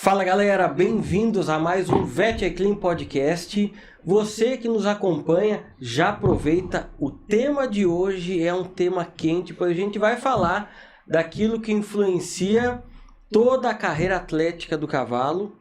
Fala galera, bem-vindos a mais um Vet Clean Podcast. Você que nos acompanha, já aproveita. O tema de hoje é um tema quente, pois a gente vai falar daquilo que influencia toda a carreira atlética do cavalo,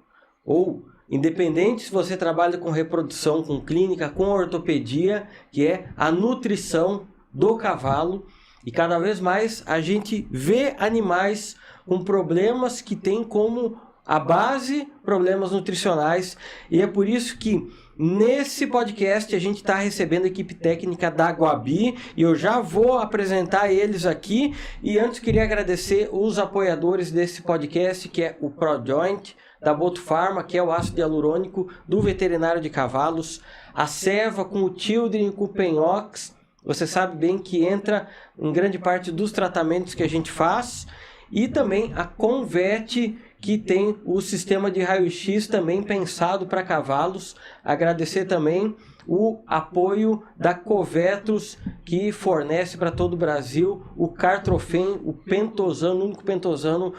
ou independente se você trabalha com reprodução, com clínica, com ortopedia, que é a nutrição do cavalo. E cada vez mais a gente vê animais com problemas que têm como a base problemas nutricionais, e é por isso que nesse podcast a gente está recebendo a equipe técnica da Guabi e eu já vou apresentar eles aqui. E antes queria agradecer os apoiadores desse podcast, que é o ProJoint da Botufarma, que é o ácido hialurônico do veterinário de cavalos, a Ceva com o Children e com o Penhox. Você sabe bem que entra em grande parte dos tratamentos que a gente faz, e também a Convet, que tem o sistema de raio-x também pensado para cavalos. Agradecer também o apoio da Covetrus, que fornece para todo o Brasil o Cartrofen, o pentosano, o único pentosano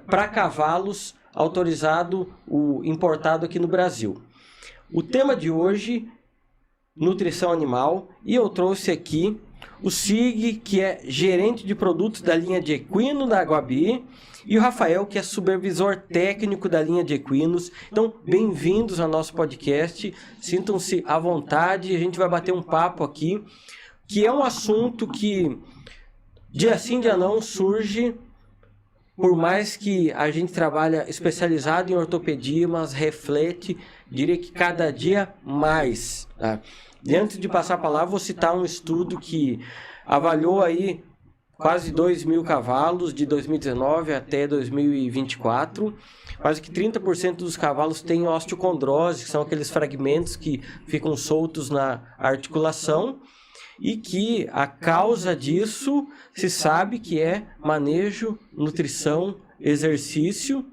para cavalos autorizado, o importado aqui no Brasil. O tema de hoje, nutrição animal, e eu trouxe aqui o Sig, que é gerente de produtos da linha de equino da Guabi, e o Rafael, que é supervisor técnico da linha de equinos. Então, bem-vindos ao nosso podcast, sintam-se à vontade, a gente vai bater um papo aqui, que é um assunto que dia sim, dia não surge, por mais que a gente trabalha especializado em ortopedia, mas reflete, diria que cada dia mais, tá? E antes de passar a palavra, vou citar um estudo que avaliou aí quase 2.000 cavalos de 2019 até 2024. Quase que 30% dos cavalos têm osteocondrose, que são aqueles fragmentos que ficam soltos na articulação, e que a causa disso se sabe que é manejo, nutrição, exercício.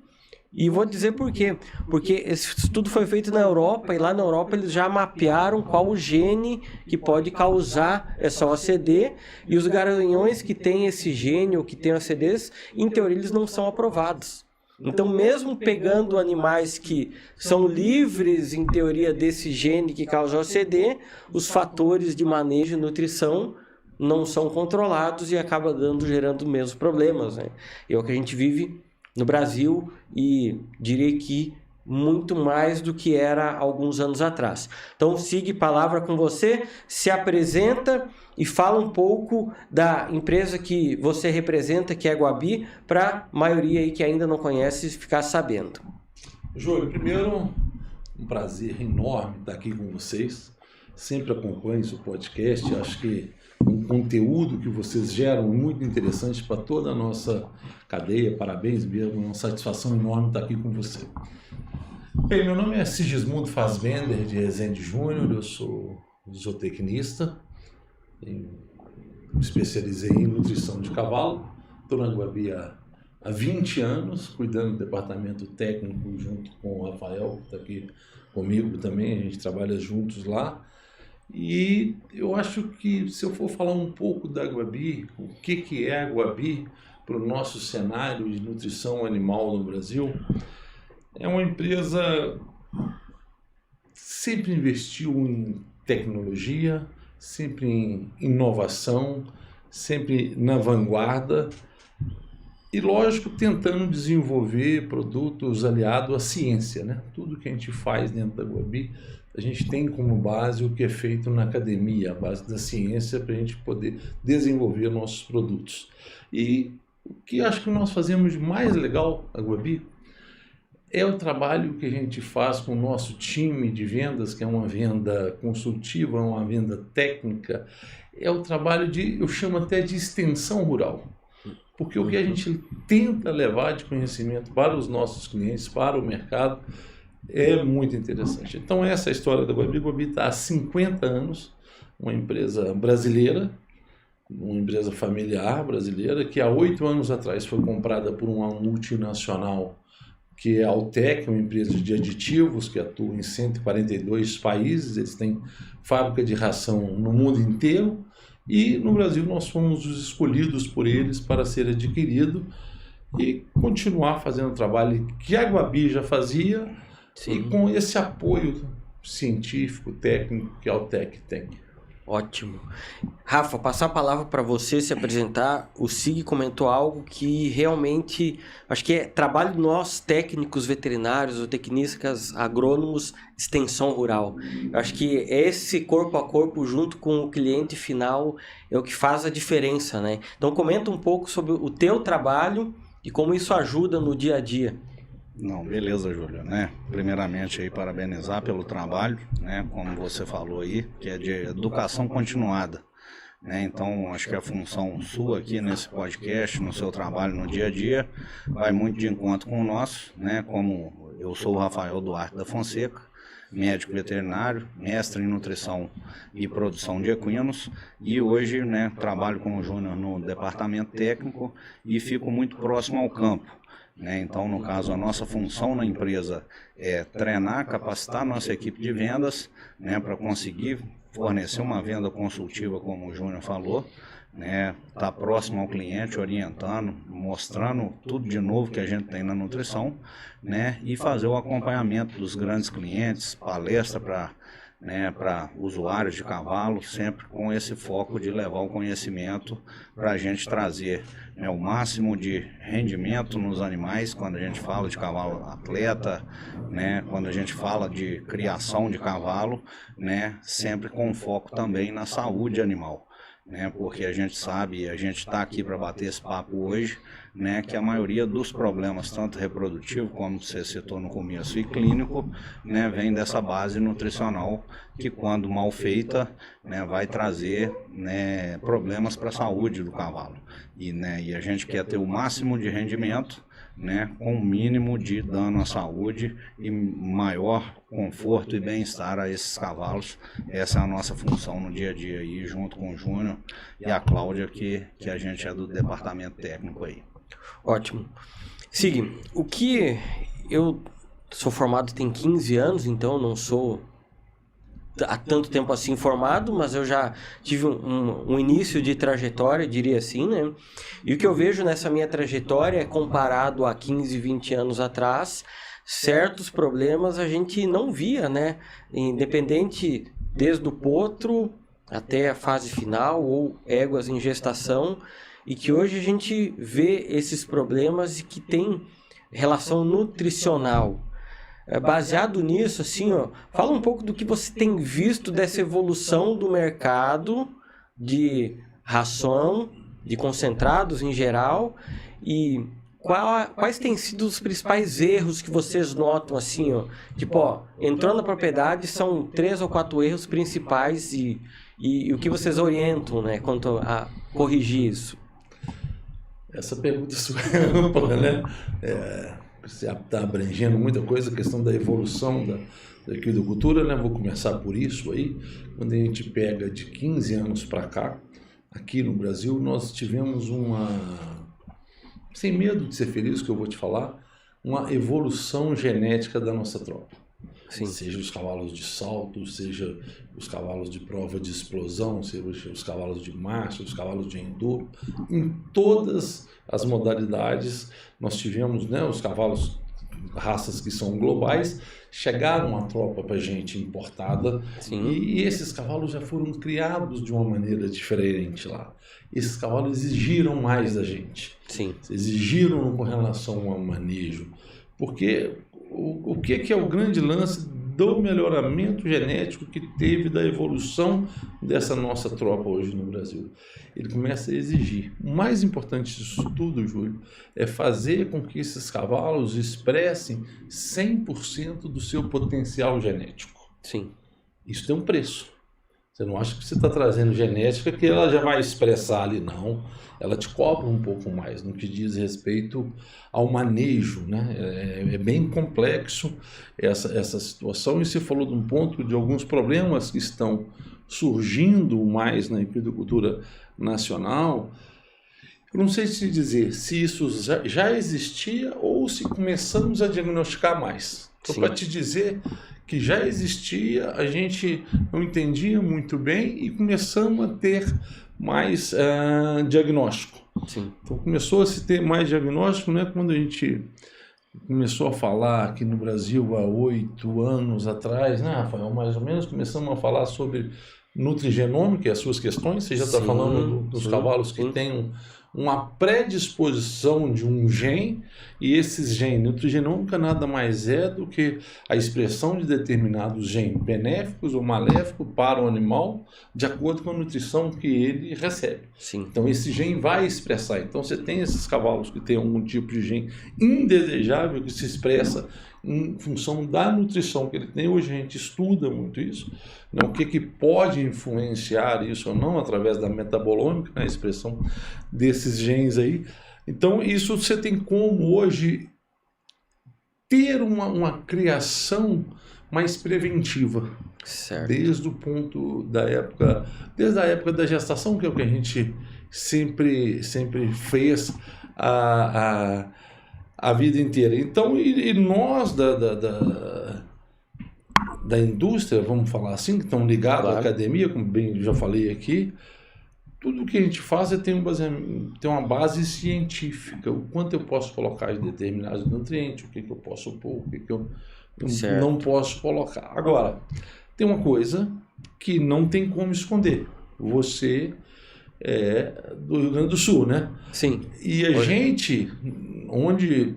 E vou dizer por quê. Porque esse estudo foi feito na Europa, e lá na Europa eles já mapearam qual o gene que pode causar essa OCD, e os garanhões que têm esse gene ou que têm OCDs, em teoria eles não são aprovados. Então, mesmo pegando animais que são livres, em teoria, desse gene que causa OCD, os fatores de manejo e nutrição não são controlados e acaba gerando os mesmos problemas, né? É o que a gente vive no Brasil, e diria que muito mais do que era alguns anos atrás. Então, Sig, palavra com você, se apresenta e fala um pouco da empresa que você representa, que é a Guabi, para a maioria aí que ainda não conhece ficar sabendo. Júlio, primeiro, um prazer enorme estar aqui com vocês. Sempre acompanho o podcast, acho que um conteúdo que vocês geram muito interessante para toda a nossa cadeia. Parabéns mesmo, uma satisfação enorme estar aqui com você. Bem, meu nome é Sigismundo Fassbender de Rezende Júnior, eu sou zootecnista, me especializei em nutrição de cavalo, estou na Guabi há 20 anos, cuidando do departamento técnico junto com o Rafael, que está aqui comigo também, a gente trabalha juntos lá. E eu acho que, se eu for falar um pouco da Guabi, o que é a Guabi para o nosso cenário de nutrição animal no Brasil, é uma empresa que sempre investiu em tecnologia, sempre em inovação, sempre na vanguarda e, lógico, tentando desenvolver produtos aliados à ciência, né? Tudo que a gente faz dentro da Guabi, a gente tem como base o que é feito na academia, a base da ciência, para a gente poder desenvolver nossos produtos. E o que acho que nós fazemos de mais legal na Guabi é o trabalho que a gente faz com o nosso time de vendas, que é uma venda consultiva, uma venda técnica, é o trabalho eu chamo até de extensão rural. Porque o que a gente tenta levar de conhecimento para os nossos clientes, para o mercado, é muito interessante. Então, essa é a história da Guabi. A Guabi está há 50 anos, uma empresa brasileira, uma empresa familiar brasileira, que há 8 anos atrás foi comprada por uma multinacional, que é a Altec, uma empresa de aditivos que atua em 142 países. Eles têm fábrica de ração no mundo inteiro, e no Brasil nós fomos os escolhidos por eles para ser adquirido. e continuar fazendo o trabalho que a Guabi já fazia. Sim. E com esse apoio científico, técnico que a Altec tem. Ótimo. Rafa, passar a palavra para você se apresentar. O Sig comentou algo que realmente, acho que é trabalho de nós, técnicos veterinários ou tecnistas agrônomos, extensão rural. Eu acho que esse corpo a corpo junto com o cliente final é o que faz a diferença, né? Então comenta um pouco sobre o teu trabalho e como isso ajuda no dia a dia. Não, beleza, Júlio, né? Primeiramente aí parabenizar pelo trabalho, né? Como você falou aí, que é de educação continuada, né? Então, acho que a função sua aqui nesse podcast, no seu trabalho no dia a dia, vai muito de encontro com o nosso, né? Como eu sou o Rafael Duarte da Fonseca, médico veterinário, mestre em nutrição e produção de equinos, e hoje, né, trabalho com o Júnior no departamento técnico e fico muito próximo ao campo. Então, no caso, a nossa função na empresa é treinar, capacitar a nossa equipe de vendas, né, para conseguir fornecer uma venda consultiva, como o Júnior falou, né, tá próximo ao cliente, orientando, mostrando tudo de novo que a gente tem na nutrição, né, e fazer o acompanhamento dos grandes clientes, palestra para usuários de cavalo, sempre com esse foco de levar o conhecimento para a gente trazer, né, o máximo de rendimento nos animais, quando a gente fala de cavalo atleta, né, quando a gente fala de criação de cavalo, né, sempre com foco também na saúde animal. Porque a gente sabe, a gente está aqui para bater esse papo hoje, né, que a maioria dos problemas, tanto reprodutivo, como você citou no começo, e clínico, né, vem dessa base nutricional que, quando mal feita, né, vai trazer, né, problemas para a saúde do cavalo. E a gente quer ter o máximo de rendimento, né, com o mínimo de dano à saúde e maior conforto e bem-estar a esses cavalos. Essa é a nossa função no dia a dia aí, junto com o Júnior e a Cláudia, que a gente é do departamento técnico aí. Ótimo. Sig, o que eu sou formado tem 15 anos, então não sou há tanto tempo assim formado, mas eu já tive um início de trajetória, diria assim, né? E o que eu vejo nessa minha trajetória, comparado a 15, 20 anos atrás, certos problemas a gente não via, né? Independente desde o potro até a fase final ou éguas em gestação, e que hoje a gente vê esses problemas e que tem relação nutricional. Baseado nisso, assim, fala um pouco do que você tem visto dessa evolução do mercado de ração, de concentrados em geral, e quais têm sido os principais erros que vocês notam, assim, tipo, entrando na propriedade, são 3 ou 4 erros principais e o que vocês orientam, né, quanto a corrigir isso? Essa pergunta é ampla, né? Você está abrangendo muita coisa, a questão da evolução da equicultura, né? Vou começar por isso aí. Quando a gente pega de 15 anos para cá, aqui no Brasil, nós tivemos sem medo de ser feliz, que eu vou te falar, uma evolução genética da nossa tropa. Sim. Seja os cavalos de salto, seja os cavalos de prova de explosão, seja os cavalos de marcha, os cavalos de enduro, em todas as modalidades nós tivemos, né, os cavalos, raças que são globais, chegaram a tropa para gente importada. Sim. E esses cavalos já foram criados de uma maneira diferente lá. Esses cavalos exigiram mais da gente. Sim. Exigiram com relação ao manejo, porque o que é o grande lance do melhoramento genético que teve da evolução dessa nossa tropa hoje no Brasil? Ele começa a exigir. O mais importante disso tudo, Júlio, é fazer com que esses cavalos expressem 100% do seu potencial genético. Sim. Isso tem um preço. Você não acha que você está trazendo genética que ela já vai expressar ali, não. Ela te cobra um pouco mais no que diz respeito ao manejo, né? É bem complexo essa situação. E você falou de um ponto de alguns problemas que estão surgindo mais na equicultura nacional. Eu não sei se dizer se isso já existia ou se começamos a diagnosticar mais. Então, para te dizer que já existia, a gente não entendia muito bem e começamos a ter mais diagnóstico. Sim. Então começou a se ter mais diagnóstico, né, quando a gente começou a falar aqui no Brasil há 8 anos atrás, né, Rafael, mais ou menos, começamos a falar sobre nutrigenômica e as suas questões. Você já está falando dos cavalos que têm uma predisposição de um gene, e esses genes, nutrigenômica nada mais é do que a expressão de determinados genes benéficos ou maléficos para o animal, de acordo com a nutrição que ele recebe. Sim. Então esse gene vai expressar. Então você tem esses cavalos que têm algum tipo de gene indesejável que se expressa em função da nutrição que ele tem. Hoje a gente estuda muito isso, né? O que pode influenciar isso ou não através da metabolômica, né? A expressão desses genes aí. Então isso você tem como hoje ter uma criação mais preventiva. Certo. Desde o ponto da época, desde a época da gestação, que é o que a gente sempre fez a vida inteira. Então, e nós da indústria, vamos falar assim, que estão ligados à academia, como bem já falei aqui, tudo que a gente faz tem uma base científica. O quanto eu posso colocar de determinados nutrientes, o que eu posso pôr, o que eu não posso colocar. Agora, tem uma coisa que não tem como esconder. Você é do Rio Grande do Sul, né? Sim. E a gente, onde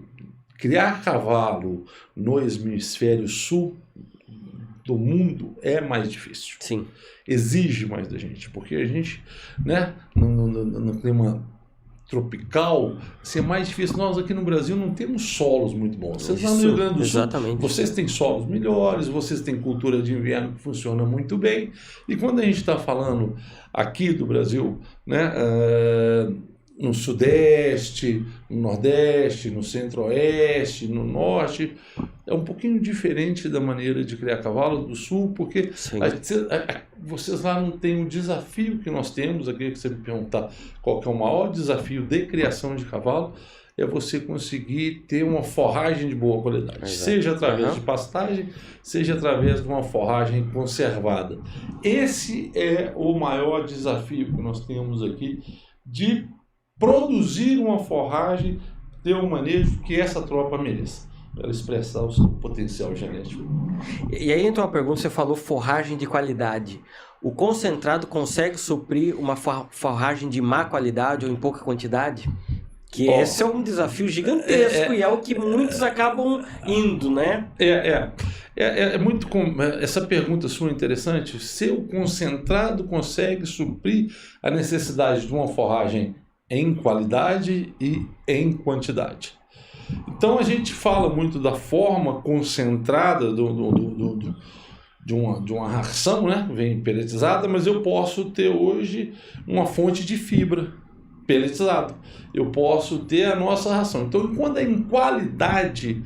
criar cavalo no hemisfério sul do mundo é mais difícil. Sim. Exige mais da gente, porque a gente, né, no clima tropical, é mais difícil. Nós aqui no Brasil não temos solos muito bons. Vocês lá no Rio Grande do Sul, vocês têm solos melhores, vocês têm cultura de inverno que funciona muito bem. E quando a gente está falando aqui do Brasil, né, no Sudeste, no Nordeste, no Centro-Oeste, no Norte, é um pouquinho diferente da maneira de criar cavalo do Sul, porque vocês lá não têm o desafio que nós temos aqui. Que você me perguntar qual que é o maior desafio de criação de cavalo, é você conseguir ter uma forragem de boa qualidade. Exato. Seja através de pastagem, seja através de uma forragem conservada. Esse é o maior desafio que nós temos aqui, de produzir uma forragem de um manejo que essa tropa mereça, para expressar o seu potencial genético. E aí então a pergunta, você falou forragem de qualidade. O concentrado consegue suprir uma forragem de má qualidade ou em pouca quantidade? Que esse é um desafio gigantesco e é o que muitos acabam indo, né? É muito essa pergunta sua é interessante. Se o concentrado consegue suprir a necessidade de uma forragem em qualidade e em quantidade. Então a gente fala muito da forma concentrada de uma ração, né? Vem pelletizada, mas eu posso ter hoje uma fonte de fibra pelletizada. Eu posso ter a nossa ração. Então, quando é em qualidade,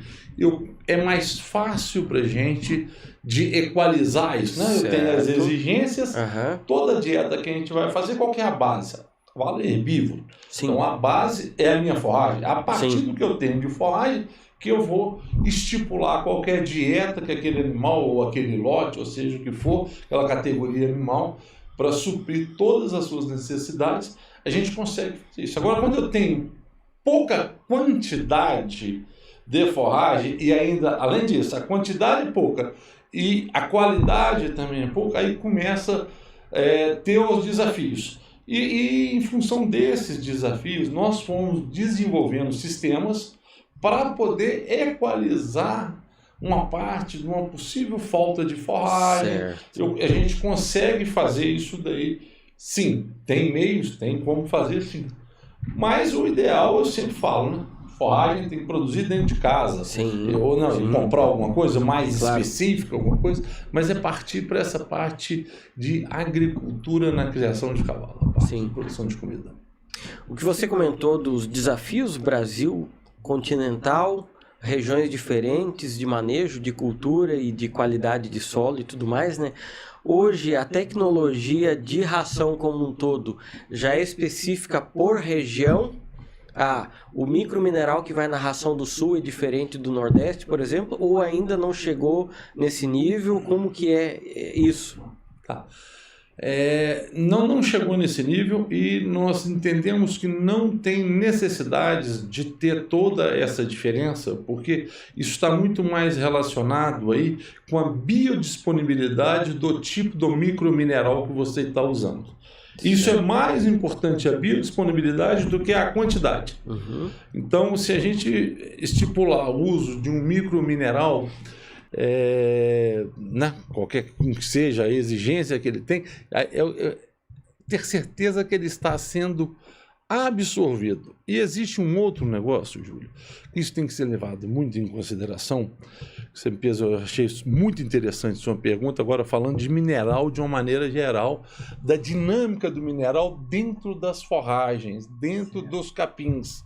é mais fácil para a gente de equalizar isso, né? Eu tenho as exigências, toda dieta que a gente vai fazer, qual que é a base? O cavalo é herbívoro. Sim. Então, a base é a minha forragem. A partir do que eu tenho de forragem, que eu vou estipular qualquer dieta que aquele animal, ou aquele lote, ou seja o que for, aquela categoria animal, para suprir todas as suas necessidades, a gente consegue fazer isso. Agora, quando eu tenho pouca quantidade de forragem, e ainda, além disso, a quantidade é pouca e a qualidade também é pouca, aí começa a ter os desafios. E em função desses desafios, nós fomos desenvolvendo sistemas para poder equalizar uma parte de uma possível falta de forragem. A gente consegue fazer isso daí, sim. Tem meios, tem como fazer, sim. Mas o ideal, eu sempre falo, né? Forragem tem que produzir dentro de casa. Sim. Ou não, comprar alguma coisa mais específica, alguma coisa, mas é partir para essa parte de agricultura na criação de cavalo, a parte de produção de comida. O que você comentou dos desafios Brasil continental, regiões diferentes de manejo, de cultura e de qualidade de solo e tudo mais, né? Hoje a tecnologia de ração como um todo já é específica por região. o micromineral que vai na ração do Sul é diferente do Nordeste, por exemplo, ou ainda não chegou nesse nível? Como que é isso? Tá. Não chegou nesse nível e nós entendemos que não tem necessidades de ter toda essa diferença, porque isso está muito mais relacionado aí com a biodisponibilidade do tipo do micromineral que você está usando. Isso é mais importante, a biodisponibilidade, do que a quantidade. Uhum. Então, se a gente estipular o uso de um micromineral, qualquer que seja a exigência que ele tem, ter certeza que ele está sendo absorvido. E existe um outro negócio, Júlio, que isso tem que ser levado muito em consideração. Eu achei isso muito interessante sua pergunta, agora falando de mineral de uma maneira geral, da dinâmica do mineral dentro das forragens, dentro dos capins.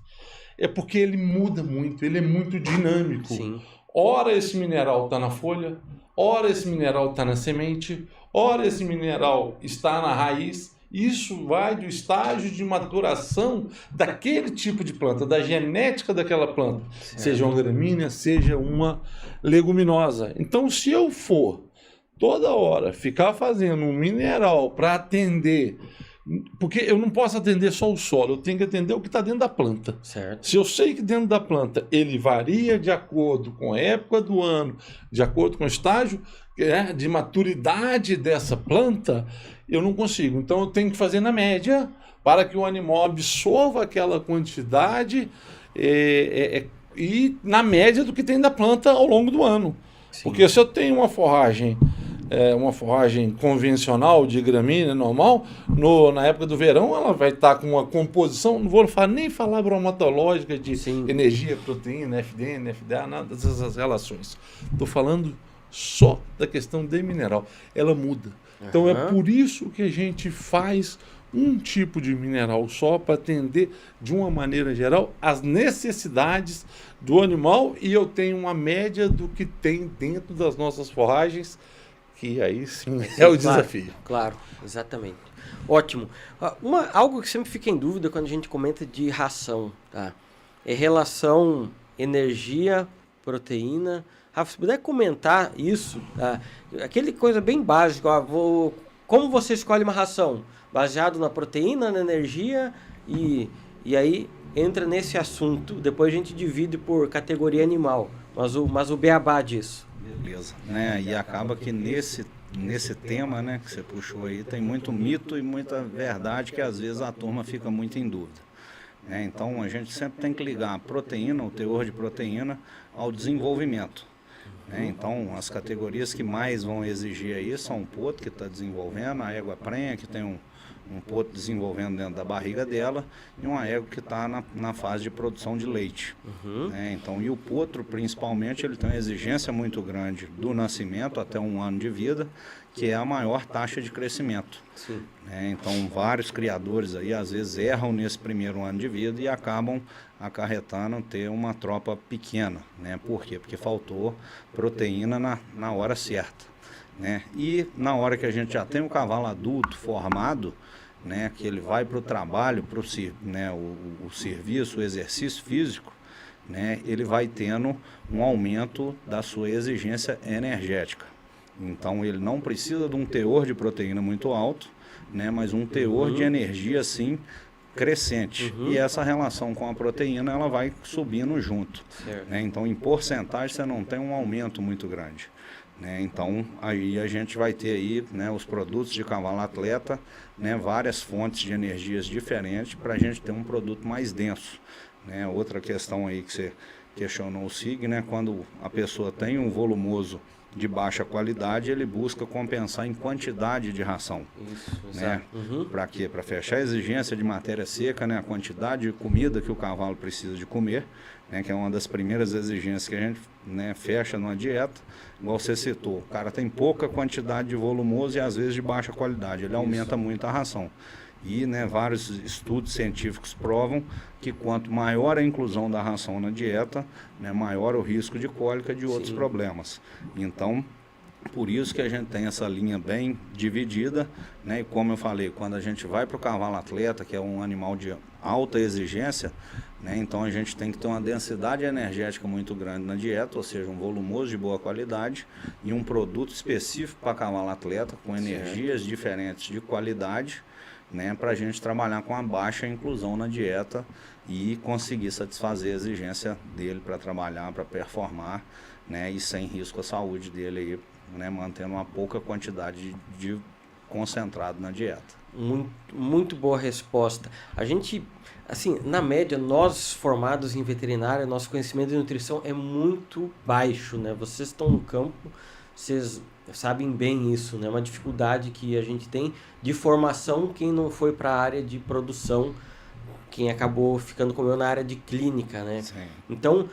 É porque ele muda muito, ele é muito dinâmico. Sim. Ora esse mineral está na folha, ora esse mineral está na semente, ora esse mineral está na raiz. Isso vai do estágio de maturação daquele tipo de planta, da genética daquela planta, seja uma gramínea, seja uma leguminosa. Então, se eu for toda hora ficar fazendo um mineral para atender, porque eu não posso atender só o solo, eu tenho que atender o que está dentro da planta. Certo. Se eu sei que dentro da planta ele varia de acordo com a época do ano, de acordo com o estágio de maturidade dessa planta, eu não consigo. Então eu tenho que fazer na média para que o animal absorva aquela quantidade e na média do que tem da planta ao longo do ano. Sim. Porque se eu tenho uma forragem convencional de gramínea normal, na época do verão ela vai estar com uma composição, não vou nem falar bromatológica de energia, proteína, FDN, FDA, nada dessas relações. Estou falando só da questão de mineral. Ela muda. Então é por isso que a gente faz um tipo de mineral só para atender de uma maneira geral as necessidades do animal, e eu tenho uma média do que tem dentro das nossas forragens, que aí sim é o desafio. Claro, exatamente. Ótimo. Algo que sempre fica em dúvida quando a gente comenta de ração, tá? É relação energia, proteína. Rafa, se puder comentar isso, tá? Aquele coisa bem básica, como você escolhe uma ração? Baseado na proteína, na energia, e aí entra nesse assunto. Depois a gente divide por categoria animal, mas o beabá disso. Beleza. E acaba que nesse tema, que você puxou aí, tem muito mito e muita verdade que às vezes a turma fica muito em dúvida. Então a gente sempre tem que ligar a proteína, o teor de proteína, ao desenvolvimento. Então as categorias que mais vão exigir aí são o potro, que está desenvolvendo, a égua prenha, que tem um potro desenvolvendo dentro da barriga dela, e uma égua que está na fase de produção de leite. Então, e o potro, principalmente, ele tem uma exigência muito grande do nascimento até 1 ano de vida, que é a maior taxa de crescimento. Então, vários criadores aí, às vezes, erram nesse primeiro ano de vida e acabam acarretando ter uma tropa pequena. Por quê? Porque faltou proteína na hora certa. E na hora que a gente já tem um cavalo adulto formado, que ele vai para o trabalho, para o serviço, o exercício físico, ele vai tendo um aumento da sua exigência energética. Então ele não precisa de um teor de proteína muito alto, mas um teor de energia sim crescente. E essa relação com a proteína ela vai subindo junto. Então em porcentagem você não tem um aumento muito grande. Então aí a gente vai ter aí os produtos de cavalo atleta, várias fontes de energias diferentes para a gente ter um produto mais denso. Outra questão aí que você questionou o SIG, quando a pessoa tem um volumoso de baixa qualidade, ele busca compensar em quantidade de ração. Isso, para quê? Para fechar a exigência de matéria seca, a quantidade de comida que o cavalo precisa de comer, que é uma das primeiras exigências que a gente fecha numa dieta. Igual você citou, o cara tem pouca quantidade de volumoso e às vezes de baixa qualidade, ele aumenta muito a ração. E vários estudos científicos provam que quanto maior a inclusão da ração na dieta, maior o risco de cólica e de outros problemas. Então, Por isso que a gente tem essa linha bem dividida, né? E como eu falei, quando a gente vai para o cavalo atleta, que é um animal de alta exigência, né? Então a gente tem que ter uma densidade energética muito grande na dieta, ou seja, um volumoso de boa qualidade e um produto específico para cavalo atleta, com energias diferentes de qualidade, né? Para a gente trabalhar com a baixa inclusão na dieta e conseguir satisfazer a exigência dele para trabalhar, para performar, né? E sem risco à saúde dele aí, né, mantendo uma pouca quantidade de concentrado na dieta. Muito boa resposta. A gente, assim, na média, nós formados em veterinária, nosso conhecimento de nutrição é muito baixo, né? Vocês estão no campo, vocês sabem bem isso, né? Uma dificuldade que a gente tem de formação, quem não foi para a área de produção, quem acabou ficando como eu na área de clínica, né? Sim. Então,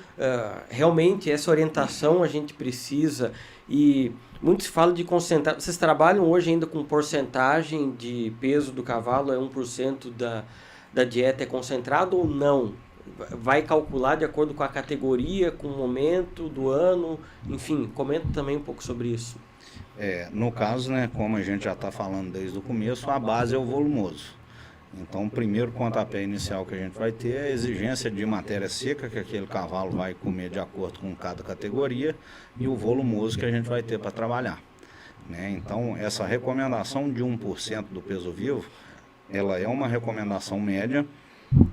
realmente, essa orientação a gente precisa. E muitos falam de concentrar. Vocês trabalham hoje ainda com porcentagem de peso do cavalo? É 1% da dieta é concentrado ou não? Vai calcular de acordo com a categoria, com o momento do ano? Enfim, comenta também um pouco sobre isso. No caso, né, como a gente já está falando desde o começo, a base é o volumoso. Então, o primeiro pontapé inicial que a gente vai ter é a exigência de matéria seca, que aquele cavalo vai comer de acordo com cada categoria, e o volumoso que a gente vai ter para trabalhar, né? Então, essa recomendação de 1% do peso vivo, ela é uma recomendação média,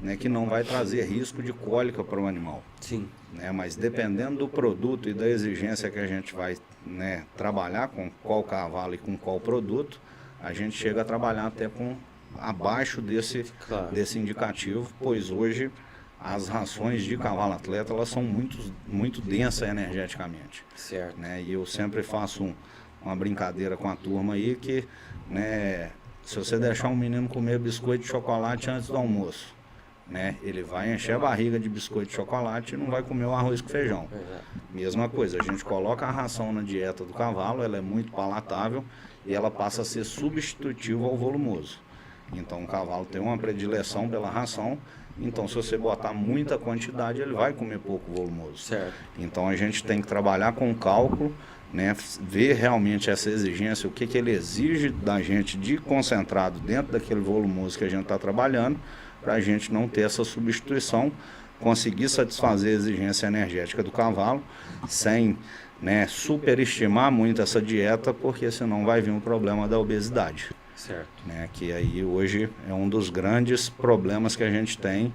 né, que não vai trazer risco de cólica para o animal. Sim. Né? Mas dependendo do produto e da exigência que a gente vai, né, trabalhar com qual cavalo e com qual produto, a gente chega a trabalhar até com abaixo desse indicativo, pois hoje as rações de cavalo atleta elas são muito densas energeticamente. Certo. Né? E eu sempre faço uma brincadeira com a turma aí que, né, se você deixar um menino comer biscoito de chocolate antes do almoço, né, ele vai encher a barriga de biscoito de chocolate e não vai comer o arroz com feijão. Mesma coisa, a gente coloca a ração na dieta do cavalo, ela é muito palatável e ela passa a ser substitutiva ao volumoso. Então o cavalo tem uma predileção pela ração, então se você botar muita quantidade ele vai comer pouco volumoso. Certo. Então a gente tem que trabalhar com cálculo, né, ver realmente essa exigência, o que ele exige da gente de concentrado dentro daquele volumoso que a gente está trabalhando, para a gente não ter essa substituição, conseguir satisfazer a exigência energética do cavalo sem, né, superestimar muito essa dieta, porque senão vai vir um problema da obesidade. Certo. Né, que aí hoje é um dos grandes problemas que a gente tem,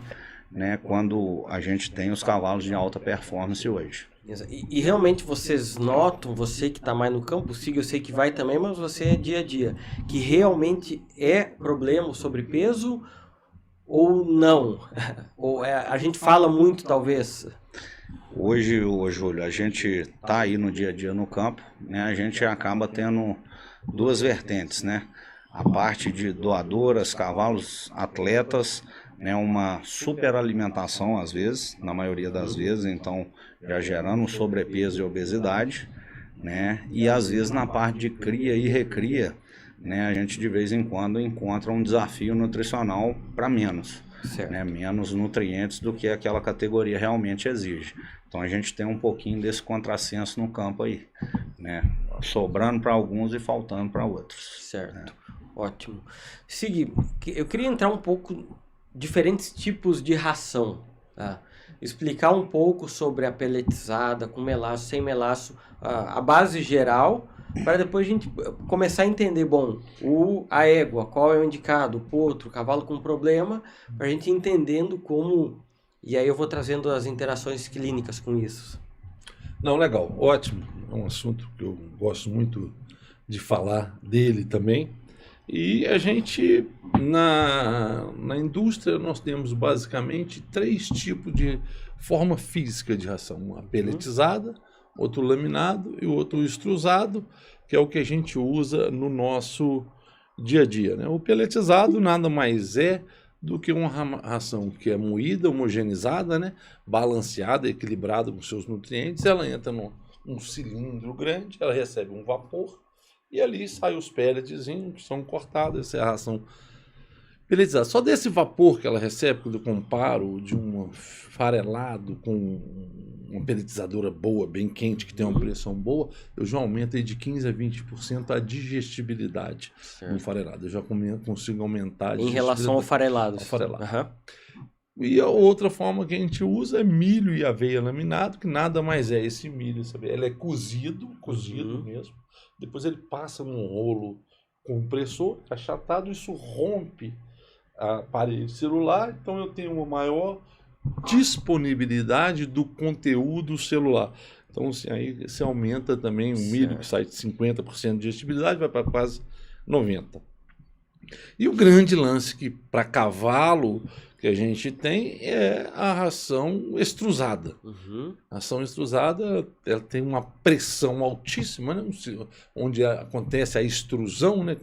né, quando a gente tem os cavalos de alta performance hoje. E realmente vocês notam, você que está mais no campo, eu sei que vai também, mas você é dia a dia, que realmente é problema o sobrepeso ou não? Ou a gente fala muito, talvez? Hoje, Júlio, a gente está aí no dia a dia no campo, né, a gente acaba tendo duas vertentes, né? A parte de doadoras, cavalos atletas, né, uma superalimentação às vezes, na maioria das vezes, então já gerando sobrepeso e obesidade, né, e às vezes na parte de cria e recria, né, a gente de vez em quando encontra um desafio nutricional para menos, né, menos nutrientes do que aquela categoria realmente exige. Então a gente tem um pouquinho desse contrassenso no campo aí, né, sobrando para alguns e faltando para outros. Certo. Né. Ótimo. Segui, eu queria entrar um pouco diferentes tipos de ração, tá? Explicar um pouco sobre a peletizada, com melaço, sem melaço, a base geral, para depois a gente começar a entender, a égua, qual é o indicado, o potro, o cavalo com problema, para a gente ir entendendo como, e aí eu vou trazendo as interações clínicas com isso. Não, legal, ótimo, é um assunto que eu gosto muito de falar dele também. E a gente, na indústria, nós temos basicamente 3 tipos de forma física de ração. Uma peletizada, outro laminado e outro extrusado, que é o que a gente usa no nosso dia a dia, né? O peletizado nada mais é do que uma ração que é moída, homogeneizada, né? Balanceada, equilibrada com seus nutrientes. Ela entra num cilindro grande, ela recebe um vapor, e ali saem os pellets que são cortados. Essa é a ração Peletizado. Só desse vapor que ela recebe, quando eu comparo de um farelado com uma peletizadora boa, bem quente, que tem uma pressão boa, eu já aumento aí de 15% a 20% a digestibilidade no farelado. Eu já consigo aumentar a Em relação ao farelado. Ao farelado. Uhum. E a outra forma que a gente usa é milho e aveia laminado, que nada mais é esse milho, sabe? Ele é cozido mesmo. Depois ele passa num rolo compressor, achatado, isso rompe a parede celular, então eu tenho uma maior disponibilidade do conteúdo celular. Então, assim, aí você aumenta também o milho, que sai de 50% de digestibilidade, vai para quase 90%. E o grande lance que para cavalo que a gente tem é a ração extrusada. A ração extrusada, ela tem uma pressão altíssima, né? Onde acontece a extrusão, né?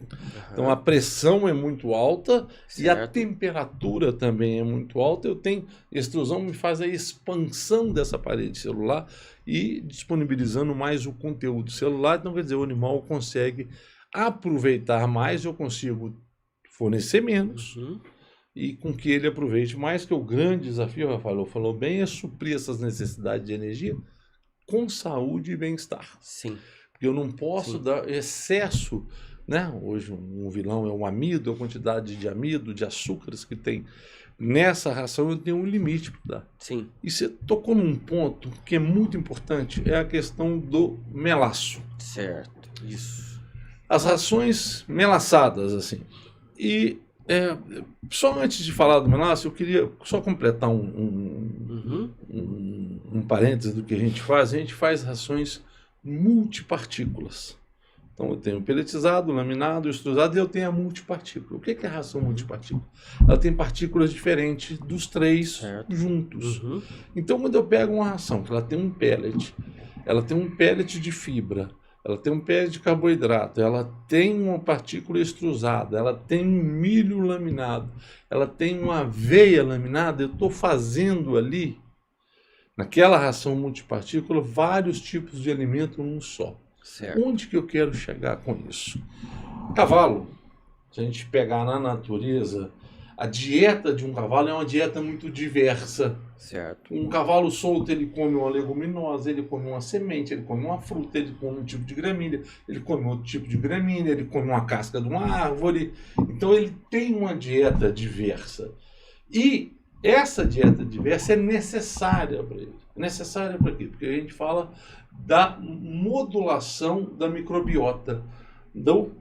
Então a pressão é muito alta e a temperatura também é muito alta. Eu tenho extrusão, me faz a expansão dessa parede celular e disponibilizando mais o conteúdo celular. Então, quer dizer, o animal consegue aproveitar mais, eu consigo fornecer menos e com que ele aproveite mais, que o grande desafio, Rafael falou bem, é suprir essas necessidades de energia com saúde e bem-estar. Sim. Porque eu não posso dar excesso, né? Hoje um vilão é o amido, a quantidade de amido, de açúcares que tem nessa ração, eu tenho um limite para dar. Sim. E você tocou num ponto que é muito importante, é a questão do melaço. Certo, isso. As rações melaçadas, assim. E só antes de falar do melaço, eu queria só completar um parênteses do que a gente faz. A gente faz rações multipartículas. Então eu tenho peletizado, laminado, extrusado e eu tenho a multipartícula. O que é a ração multipartícula? Ela tem partículas diferentes dos três juntos. Então quando eu pego uma ração, que ela tem um pellet de fibra, ela tem um pellet de carboidrato, ela tem uma partícula extrusada, ela tem um milho laminado, ela tem uma aveia laminada, eu estou fazendo ali, naquela ração multipartícula, vários tipos de alimento num só. Certo. Onde que eu quero chegar com isso? Cavalo, se a gente pegar na natureza, a dieta de um cavalo é uma dieta muito diversa. Certo. Um cavalo solto, ele come uma leguminosa, ele come uma semente, ele come uma fruta, ele come um tipo de gramínea, ele come outro tipo de gramínea, ele come uma casca de uma árvore. Então ele tem uma dieta diversa. E essa dieta diversa é necessária para ele. Necessária para quê? Porque a gente fala da modulação da microbiota, do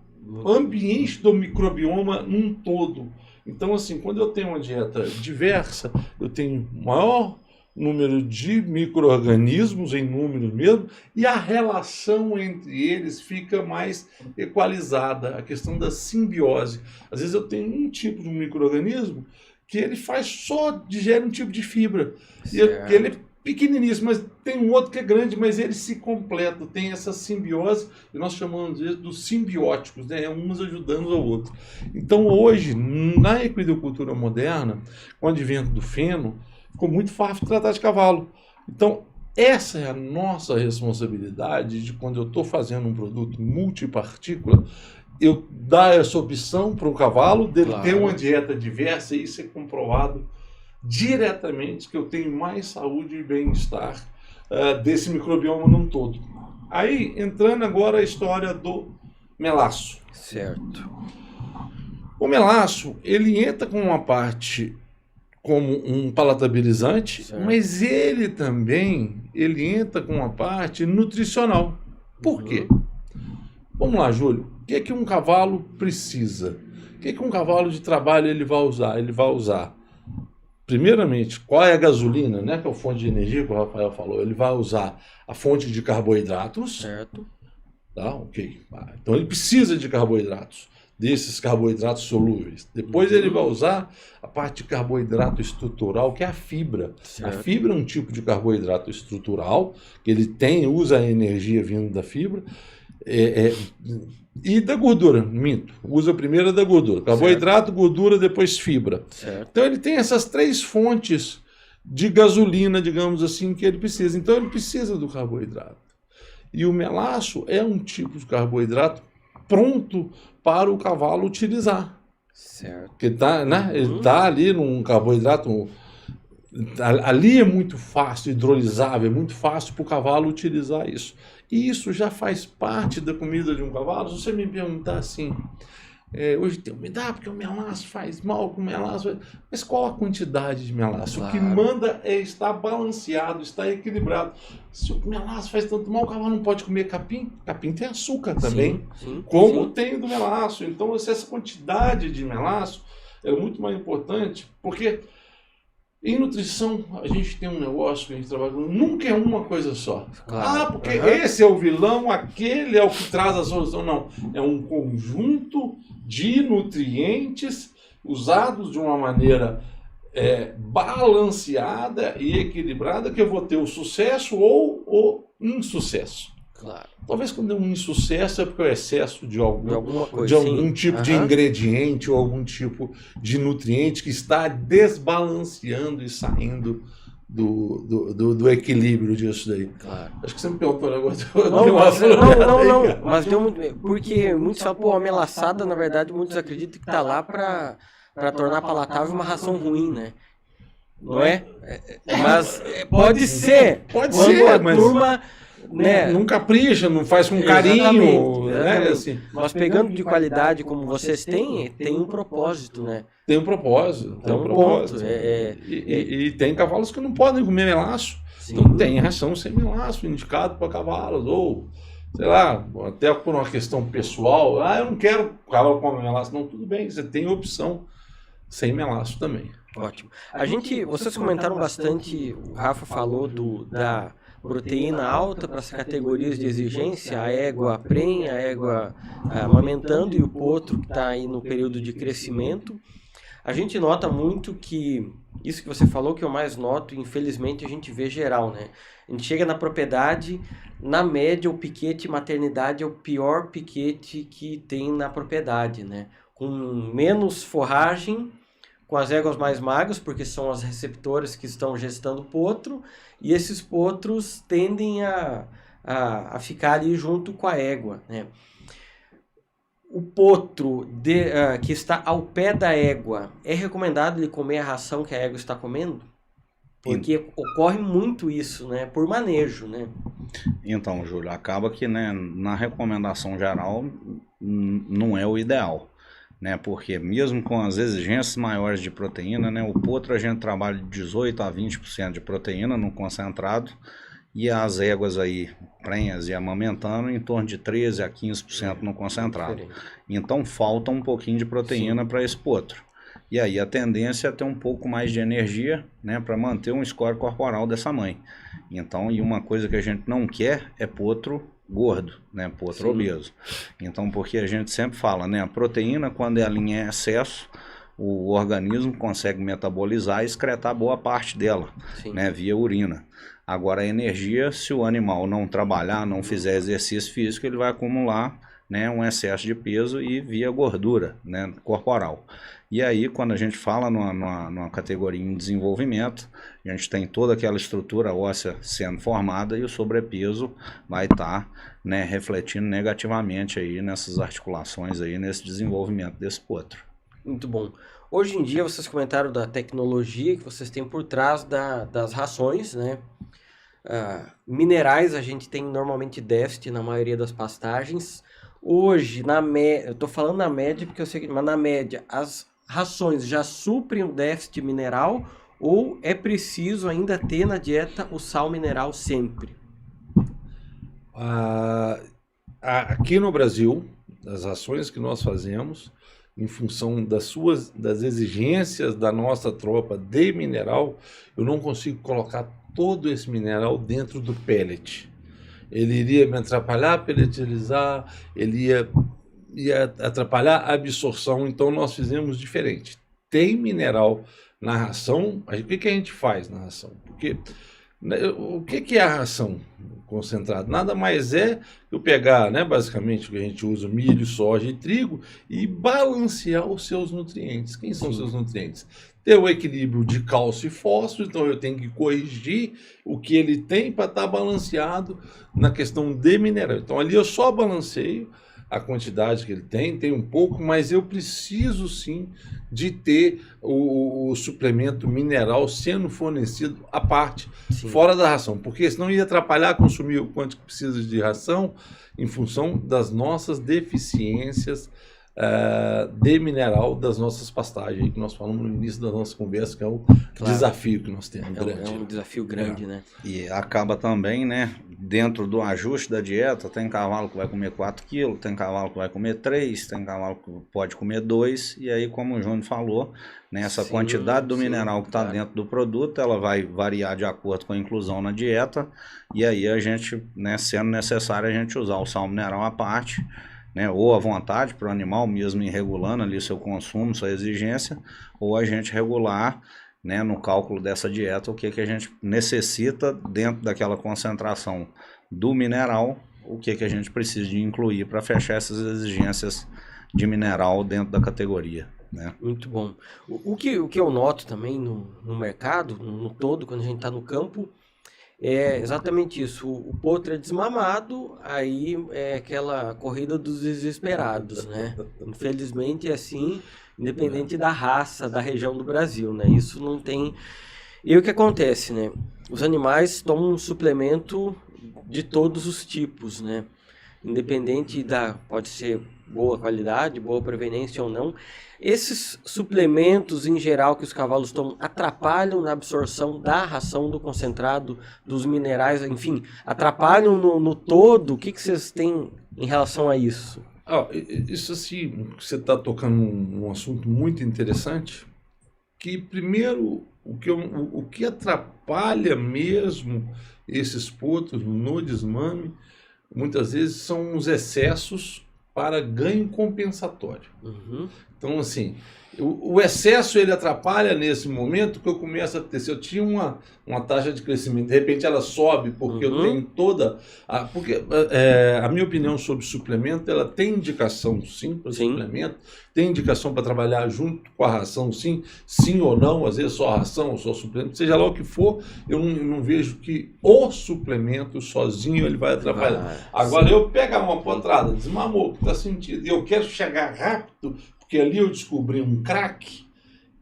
ambiente do microbioma num todo. Então, assim, quando eu tenho uma dieta diversa, eu tenho maior número de micro-organismos, em número mesmo, e a relação entre eles fica mais equalizada, a questão da simbiose. Às vezes eu tenho um tipo de micro-organismo que ele digere um tipo de fibra, e ele é pequeniníssimo, mas tem um outro que é grande, mas eles se completam, tem essa simbiose, e nós chamamos isso dos simbióticos, né? Uns ajudando ao outro. Então hoje, na equicultura moderna, com o advento do feno, ficou muito fácil tratar de cavalo. Então essa é a nossa responsabilidade de quando eu estou fazendo um produto multipartícula, eu dar essa opção para o cavalo, dele ter uma dieta diversa, e isso é comprovado diretamente que eu tenho mais saúde e bem-estar desse microbioma num todo. Aí, entrando agora a história do melaço. Certo. O melaço, ele entra com uma parte como um palatabilizante, mas ele também entra com uma parte nutricional. Por quê? Vamos lá, Júlio. O que é que um cavalo precisa? O que é que um cavalo de trabalho ele vai usar? Ele vai usar, primeiramente, qual é a gasolina, né? Que é a fonte de energia que o Rafael falou. Ele vai usar a fonte de carboidratos. Certo. Tá? Ok. Então ele precisa de carboidratos, desses carboidratos solúveis. Depois ele vai usar a parte de carboidrato estrutural, que é a fibra. Certo. A fibra é um tipo de carboidrato estrutural, que ele usa a energia vindo da fibra. E da gordura, minto. Usa primeiro a da gordura. Carboidrato, gordura, depois fibra. Certo. Então ele tem essas três fontes de gasolina, digamos assim, que ele precisa. Então ele precisa do carboidrato. E o melaço é um tipo de carboidrato pronto para o cavalo utilizar. Certo. Porque tá, né? Ele tá ali num carboidrato. Ali é muito fácil, hidrolisável, é muito fácil para o cavalo utilizar isso. E isso já faz parte da comida de um cavalo. Se você me perguntar assim, hoje tem umidade, porque o melaço faz mal com o melaço, mas qual a quantidade de melaço? Claro. O que manda é estar balanceado, estar equilibrado. Se o melaço faz tanto mal, o cavalo não pode comer capim. Capim tem açúcar também, como tem do melaço. Então, essa quantidade de melaço é muito mais importante, porque em nutrição, a gente tem um negócio que a gente trabalha com, nunca é uma coisa só. Claro. Porque esse é o vilão, aquele é o que traz a solução. Não, é um conjunto de nutrientes usados de uma maneira balanceada e equilibrada que eu vou ter o sucesso ou o insucesso. Claro. Talvez quando é um insucesso é porque é o excesso de algum tipo de ingrediente ou algum tipo de nutriente que está desbalanceando e saindo do equilíbrio disso daí. Claro. Acho que você me perguntou um negócio. Não. Mas deu muito. Porque muitos falam, pô, a melaçada, na verdade, muitos acreditam que tá lá para tornar palatável uma ração ruim, né? Não é? Mas pode ser. Pode ser, mas turma. Né? Não capricha, não faz com carinho. Né? Assim. Mas pegando de qualidade como vocês têm, tem um propósito, né? Tem um propósito. Tem um propósito. E tem cavalos que não podem comer melaço. Sim. Então tem ração sem melaço indicado para cavalos. Ou, sei lá, até por uma questão pessoal. Eu não quero que o cavalo coma melaço. Não, tudo bem, você tem opção sem melaço também. Ótimo. Vocês comentaram bastante, o Rafa falou da proteína alta para as categorias de exigência, a égua prenha, a égua amamentando e o potro que está aí no período de crescimento. A gente nota muito que, isso que você falou que eu mais noto, infelizmente a gente vê geral, né? A gente chega na propriedade, na média o piquete maternidade é o pior piquete que tem na propriedade, né? Com menos forragem, com as éguas mais magras, porque são as receptoras que estão gestando o potro, e esses potros tendem a ficar ali junto com a égua, né? O potro que está ao pé da égua, é recomendado ele comer a ração que a égua está comendo? Porque ocorre muito isso, né? Por manejo, né? Então, Júlio, acaba que, né, na recomendação geral não é o ideal. Né, porque mesmo com as exigências maiores de proteína, né, o potro a gente trabalha de 18 a 20% de proteína no concentrado e as éguas aí, prenhas e amamentando, em torno de 13 a 15% no concentrado. Então falta um pouquinho de proteína para esse potro. E aí a tendência é ter um pouco mais de energia, né, para manter um score corporal dessa mãe. Então, e uma coisa que a gente não quer é potro gordo, né, potro obeso. Então, porque a gente sempre fala, né, a proteína, quando ela em excesso, o organismo consegue metabolizar e excretar boa parte dela, né, via urina. Agora, a energia, se o animal não trabalhar, não fizer exercício físico, ele vai acumular, né, um excesso de peso e via gordura, né, corporal. E aí, quando a gente fala numa categoria em desenvolvimento, a gente tem toda aquela estrutura óssea sendo formada e o sobrepeso vai estar, né, refletindo negativamente aí nessas articulações, aí, nesse desenvolvimento desse potro. Muito bom. Hoje em dia, vocês comentaram da tecnologia que vocês têm por trás das rações, né? Minerais, a gente tem normalmente déficit na maioria das pastagens. Hoje, eu estou falando na média, porque eu sei que, mas na média, as rações já suprem o déficit mineral ou é preciso ainda ter na dieta o sal mineral sempre? Aqui no Brasil, as rações que nós fazemos, em função das exigências da nossa tropa de mineral, eu não consigo colocar todo esse mineral dentro do pellet. Ele iria me atrapalhar a pelletizar, ele ia atrapalhar a absorção, então nós fizemos diferente. Tem mineral na ração, o que a gente faz na ração? Porque o que é a ração concentrada? Nada mais é eu pegar, né, basicamente o que a gente usa, milho, soja e trigo, e balancear os seus nutrientes. Quem são os seus nutrientes? Ter o equilíbrio de cálcio e fósforo, então eu tenho que corrigir o que ele tem para estar balanceado na questão de mineral. Então ali eu só balanceio a quantidade que ele tem um pouco, mas eu preciso sim de ter o suplemento mineral sendo fornecido à parte, Sim. fora da ração, porque senão ia atrapalhar consumir o quanto que precisa de ração em função das nossas deficiências de mineral das nossas pastagens, que nós falamos no início da nossa conversa, que é o desafio que nós temos. É um desafio grande, né? E acaba também, né, dentro do ajuste da dieta, tem cavalo que vai comer 4 quilos, tem cavalo que vai comer 3, tem cavalo que pode comer 2, e aí, como o Júnior falou, né, essa quantidade do mineral que está dentro do produto, ela vai variar de acordo com a inclusão na dieta, e aí a gente, né, sendo necessário a gente usar o sal mineral à parte, né, ou à vontade para o animal, mesmo regulando ali seu consumo, sua exigência, ou a gente regular, né, no cálculo dessa dieta o que a gente necessita dentro daquela concentração do mineral, o que a gente precisa de incluir para fechar essas exigências de mineral dentro da categoria. Né? Muito bom. O que eu noto também no mercado, no todo, quando a gente está no campo, é exatamente isso. O potro é desmamado, aí é aquela corrida dos desesperados, né? Infelizmente é assim, independente da raça, da região do Brasil, né? Isso não tem... E o que acontece, né? Os animais tomam um suplemento de todos os tipos, né? Independente pode ser boa qualidade, boa proveniência ou não. Esses suplementos em geral que os cavalos tomam atrapalham na absorção da ração, do concentrado, dos minerais, enfim, atrapalham no todo. O que vocês têm em relação a isso? Isso assim, você está tocando um assunto muito interessante, que primeiro, o que atrapalha mesmo esses potros no desmame, muitas vezes são os excessos para ganho compensatório. Uhum. Então, assim, o excesso ele atrapalha nesse momento que eu começo a ter. Se eu tinha uma taxa de crescimento, de repente ela sobe porque eu tenho toda... Porque a minha opinião sobre suplemento, ela tem indicação sim para suplemento, tem indicação para trabalhar junto com a ração sim ou não, às vezes só ração ou só suplemento, seja lá o que for, eu não vejo que o suplemento sozinho ele vai atrapalhar. Agora eu pegar uma potrada, desmamou, que está sentido, e eu quero chegar rápido, porque ali eu descobri um crack,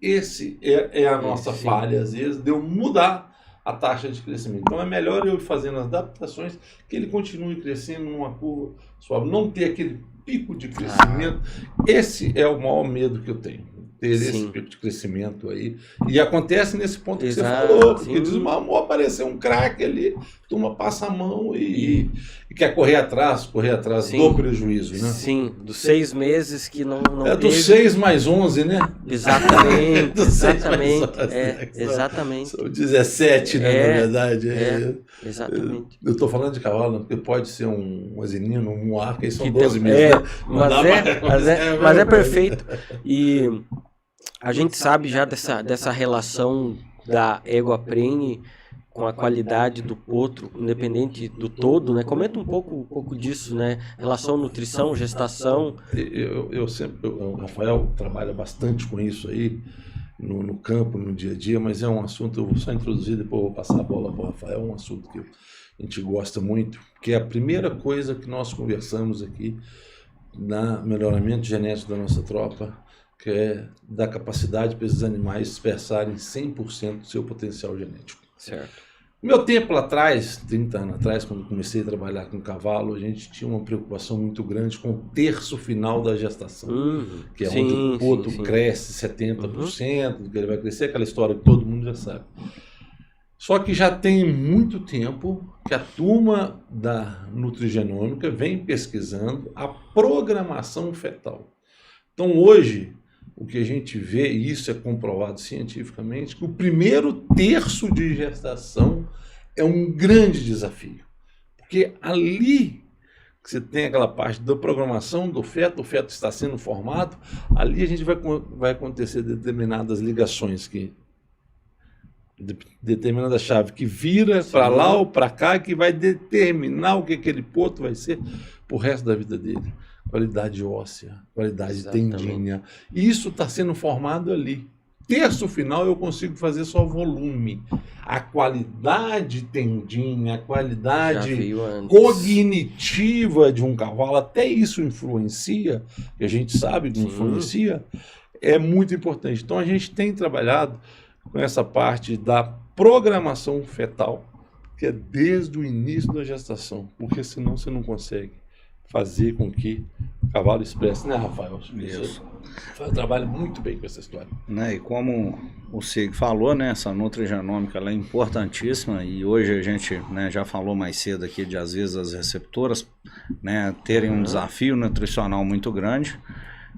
esse é a nossa falha, às vezes, de eu mudar a taxa de crescimento. Então é melhor eu ir fazendo as adaptações, que ele continue crescendo numa curva suave, não ter aquele pico de crescimento. Esse é o maior medo que eu tenho, ter esse pico de crescimento aí. E acontece nesse ponto que você falou, porque desmamou, apareceu um crack ali, a turma passa a mão e quer correr atrás do prejuízo, né? Sim, dos 6 meses que não dos 6 mais 11, né? Exatamente, exatamente. 11, né? Exatamente. São 17, né, na verdade. Exatamente. Eu estou falando de cavalo, porque pode ser um asinino, um muar, que são 12 meses. Né? Mas é perfeito. E a gente sabe já dessa relação da égua prenhe com a qualidade do potro, independente do todo, né? Comenta um pouco disso, né? Relação nutrição, gestação. O Rafael trabalha bastante com isso aí, no campo, no dia a dia, mas é um assunto, eu vou só introduzir, depois eu vou passar a bola para o Rafael, é um assunto que a gente gosta muito, que é a primeira coisa que nós conversamos aqui na melhoramento genético da nossa tropa, que é da capacidade para esses animais expressarem 100% do seu potencial genético. Certo. Meu tempo lá atrás, 30 anos atrás, quando comecei a trabalhar com cavalo, a gente tinha uma preocupação muito grande com o terço final da gestação, que é onde o potro cresce 70%, do que ele vai crescer, aquela história que todo mundo já sabe. Só que já tem muito tempo que a turma da nutrigenômica vem pesquisando a programação fetal. Então hoje, o que a gente vê, e isso é comprovado cientificamente, que o primeiro terço de gestação é um grande desafio. Porque ali que você tem aquela parte da programação do feto, o feto está sendo formado, ali a gente vai acontecer determinadas ligações, determinada chave que vira para lá ou para cá, que vai determinar o que aquele potro vai ser pro resto da vida dele. Qualidade óssea, qualidade tendínea. Isso está sendo formado ali. terço final eu consigo fazer só volume. A qualidade tendinha, a qualidade cognitiva de um cavalo, até isso influencia, que a gente sabe que influencia, é muito importante. Então a gente tem trabalhado com essa parte da programação fetal, que é desde o início da gestação, porque senão você não consegue fazer com que o cavalo expresse, né, Rafael? Isso. Rafael trabalha muito bem com essa história. Né, e como o Sig falou, né, essa nutrigenômica ela é importantíssima e hoje a gente, né, já falou mais cedo aqui de às vezes as receptoras, né, terem um desafio nutricional muito grande,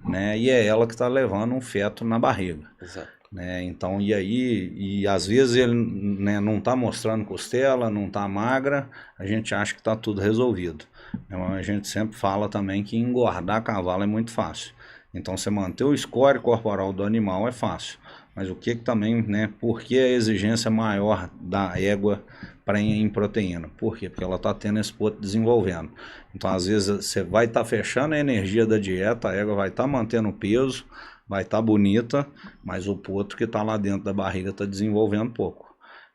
né, e é ela que está levando um feto na barriga. Exato. Né, então, e às vezes ele, né, não está mostrando costela, não está magra, a gente acha que está tudo resolvido. A gente sempre fala também que engordar cavalo é muito fácil. Então, você manter o score corporal do animal é fácil. Mas o que também, né, por que a exigência maior da égua em proteína? Por quê? Porque ela está tendo esse potro desenvolvendo. Então, às vezes, você vai estar fechando a energia da dieta, a égua vai estar mantendo o peso, vai estar bonita, mas o potro que está lá dentro da barriga está desenvolvendo pouco.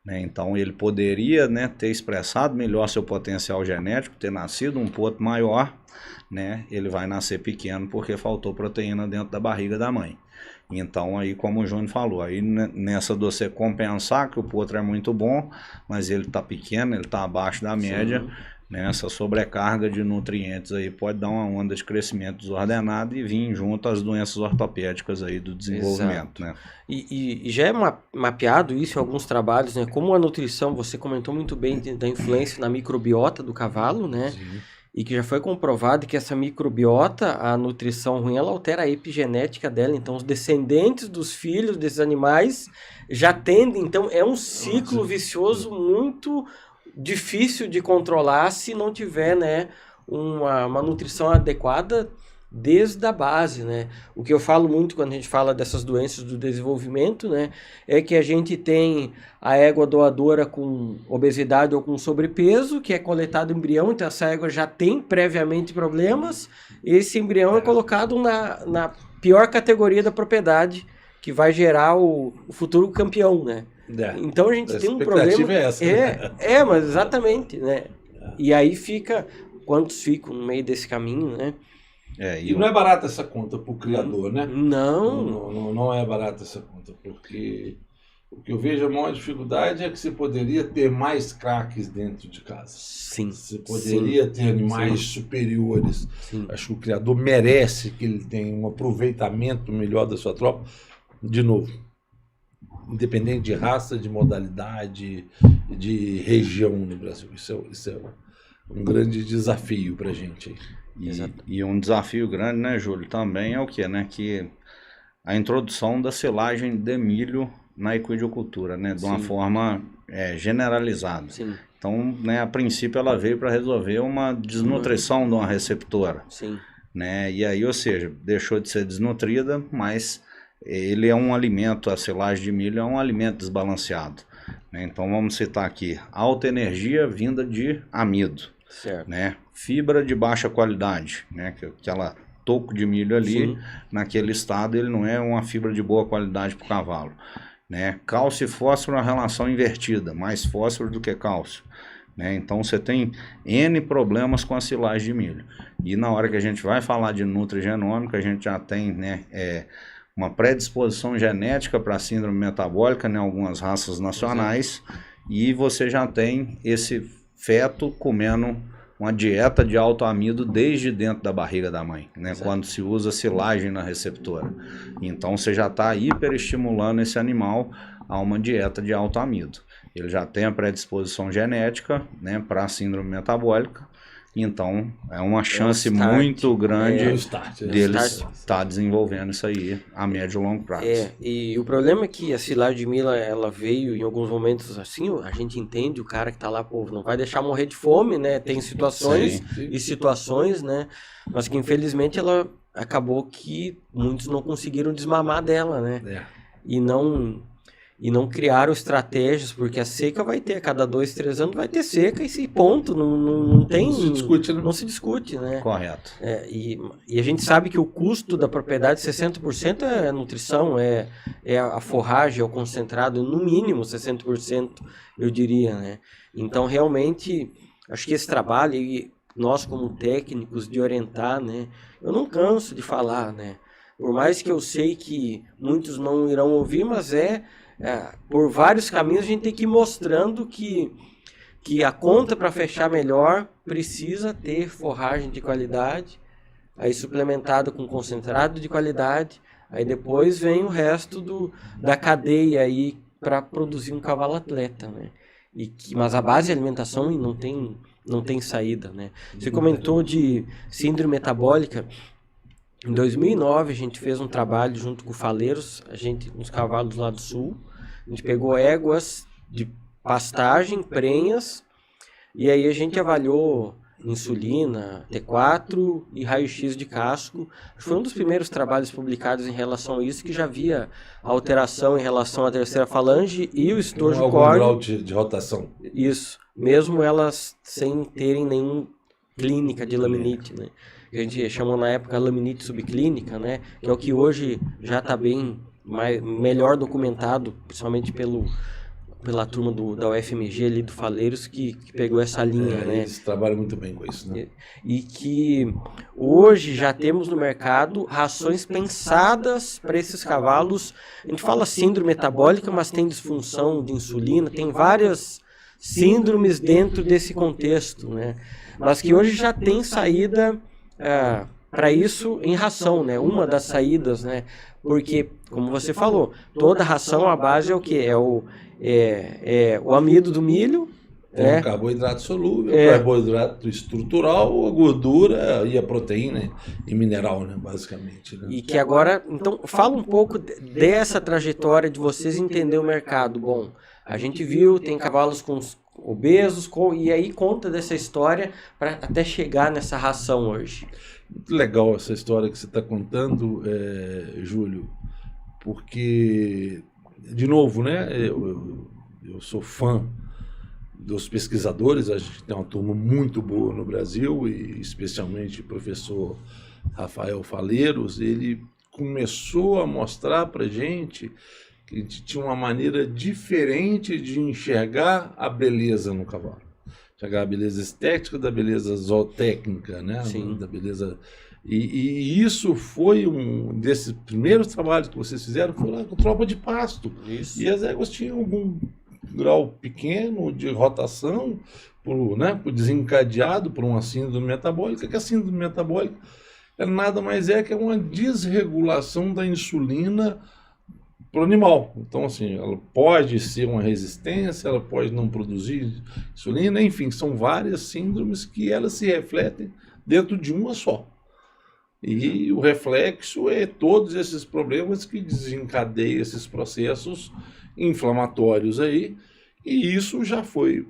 Né? Então ele poderia, né, ter expressado melhor seu potencial genético, ter nascido um potro maior, né? Ele vai nascer pequeno porque faltou proteína dentro da barriga da mãe. Então aí, como o Júnior falou, aí nessa de você compensar que o potro é muito bom, mas ele está pequeno, ele está abaixo da média, né? Essa sobrecarga de nutrientes aí pode dar uma onda de crescimento desordenado e vir junto às doenças ortopédicas aí do desenvolvimento. Né? E já é mapeado isso em alguns trabalhos, né? Como a nutrição, você comentou muito bem da influência na microbiota do cavalo, né? Sim. E que já foi comprovado que essa microbiota, a nutrição ruim, ela altera a epigenética dela. Então, os descendentes dos filhos desses animais já tendem... Então, é um ciclo vicioso muito difícil de controlar se não tiver, né, uma nutrição adequada desde a base, né? O que eu falo muito quando a gente fala dessas doenças do desenvolvimento, né, é que a gente tem a égua doadora com obesidade ou com sobrepeso, que é coletado embrião, então essa égua já tem previamente problemas, esse embrião é colocado na pior categoria da propriedade, que vai gerar o futuro campeão, né? Então a gente tem um problema. É essa, né? Mas exatamente, né? E aí fica, quantos ficam no meio desse caminho, né? E não é barata essa conta para o criador, né? Não é barata essa conta, porque o que eu vejo a maior dificuldade é que você poderia ter mais craques dentro de casa. Sim. Você poderia ter animais superiores. Sim. Acho que o criador merece que ele tenha um aproveitamento melhor da sua tropa. De novo, independente de raça, de modalidade, de região no Brasil. Isso é um grande desafio para a gente. E um desafio grande, né, Júlio, também é o que, né, que a introdução da silagem de milho na equidicultura, né, de uma forma generalizada. Sim. Então, né, a princípio ela veio para resolver uma desnutrição de uma receptora. Sim. Né, e aí, ou seja, deixou de ser desnutrida, mas ele é um alimento, a silagem de milho é um alimento desbalanceado. Né? Então vamos citar aqui, alta energia vinda de amido. Certo. Né? Fibra de baixa qualidade, né? Aquela toco de milho ali, sim, naquele estado ele não é uma fibra de boa qualidade para o cavalo. Né? Cálcio e fósforo é uma relação invertida, mais fósforo do que cálcio. Né? Então você tem N problemas com a silagem de milho. E na hora que a gente vai falar de nutrigenômica, a gente já tem, né, uma predisposição genética para síndrome metabólica em algumas raças nacionais, e você já tem esse feto comendo uma dieta de alto amido desde dentro da barriga da mãe, né? Quando se usa silagem na receptora. Então você já está hiperestimulando esse animal a uma dieta de alto amido. Ele já tem a predisposição genética, né, para a síndrome metabólica. Então, é uma chance muito grande deles estar desenvolvendo isso aí a médio e longo prazo. E o problema é que a silagem de milho, ela veio em alguns momentos assim, a gente entende o cara que tá lá, pô, não vai deixar morrer de fome, né? Tem situações e situações, né? Mas que infelizmente ela acabou que muitos não conseguiram desmamar dela, né? E não... e não criaram estratégias, porque a seca vai ter, a cada 2, 3 anos vai ter seca, e esse ponto não tem... Não se discute, né? Não se discute, né? Correto. E a gente sabe que o custo da propriedade, 60% é a nutrição, é a forragem, é o concentrado, no mínimo 60%, eu diria, né? Então, realmente, acho que esse trabalho, e nós como técnicos, de orientar, né? Eu não canso de falar, né? Por mais que eu sei que muitos não irão ouvir, mas por vários caminhos a gente tem que ir mostrando que a conta para fechar melhor precisa ter forragem de qualidade, aí suplementado com concentrado de qualidade, aí depois vem o resto da cadeia aí para produzir um cavalo atleta, né? Mas a base de alimentação não tem saída, né? Você comentou de síndrome metabólica. Em 2009 a gente fez um trabalho junto com o Faleiros, uns cavalos lá do sul, a gente pegou éguas de pastagem, prenhas, e aí a gente avaliou insulina, T4 e raio-x de casco. Foi um dos primeiros trabalhos publicados em relação a isso, que já havia alteração em relação à terceira falange e o estojo córneo. Grau de rotação. Isso, mesmo elas sem terem nenhuma clínica de laminite, né? A gente chamou na época laminite subclínica, né? Que é o que hoje já está bem melhor documentado, principalmente pela turma da UFMG ali do Faleiros, que pegou essa linha, né? Eles trabalham muito bem com isso, né? E que hoje já temos no mercado rações pensadas para esses cavalos. A gente fala síndrome metabólica, mas tem disfunção de insulina, tem várias síndromes dentro desse contexto, né? Mas que hoje já tem saída para isso em ração, né? Uma das saídas, né? Porque, como você falou, toda ração, a base é o quê? É o amido do milho, né? O carboidrato solúvel, o carboidrato estrutural, a gordura e a proteína e mineral, né? Basicamente. Né? E que agora, então, fala um pouco dessa trajetória de vocês entender o mercado. Bom, a gente viu, tem cavalos com obesos, e aí conta dessa história para até chegar nessa ração hoje. Muito legal essa história que você está contando, Júlio, porque, de novo, né, eu sou fã dos pesquisadores, a gente tem uma turma muito boa no Brasil, e especialmente o professor Rafael Faleiros. Ele começou a mostrar para a gente que a gente tinha uma maneira diferente de enxergar a beleza no cavalo. Enxergar a beleza estética da beleza zootécnica, né? Sim. Da beleza... E isso foi um desses primeiros trabalhos que vocês fizeram, foi lá com tropa de pasto. Isso. E as éguas tinham algum grau pequeno de rotação, por desencadeado por uma síndrome metabólica, que a síndrome metabólica nada mais que uma desregulação da insulina para o animal. Então, assim, ela pode ser uma resistência, ela pode não produzir insulina, enfim, são várias síndromes que elas se refletem dentro de uma só. E o reflexo é todos esses problemas que desencadeiam esses processos inflamatórios aí, e isso já foi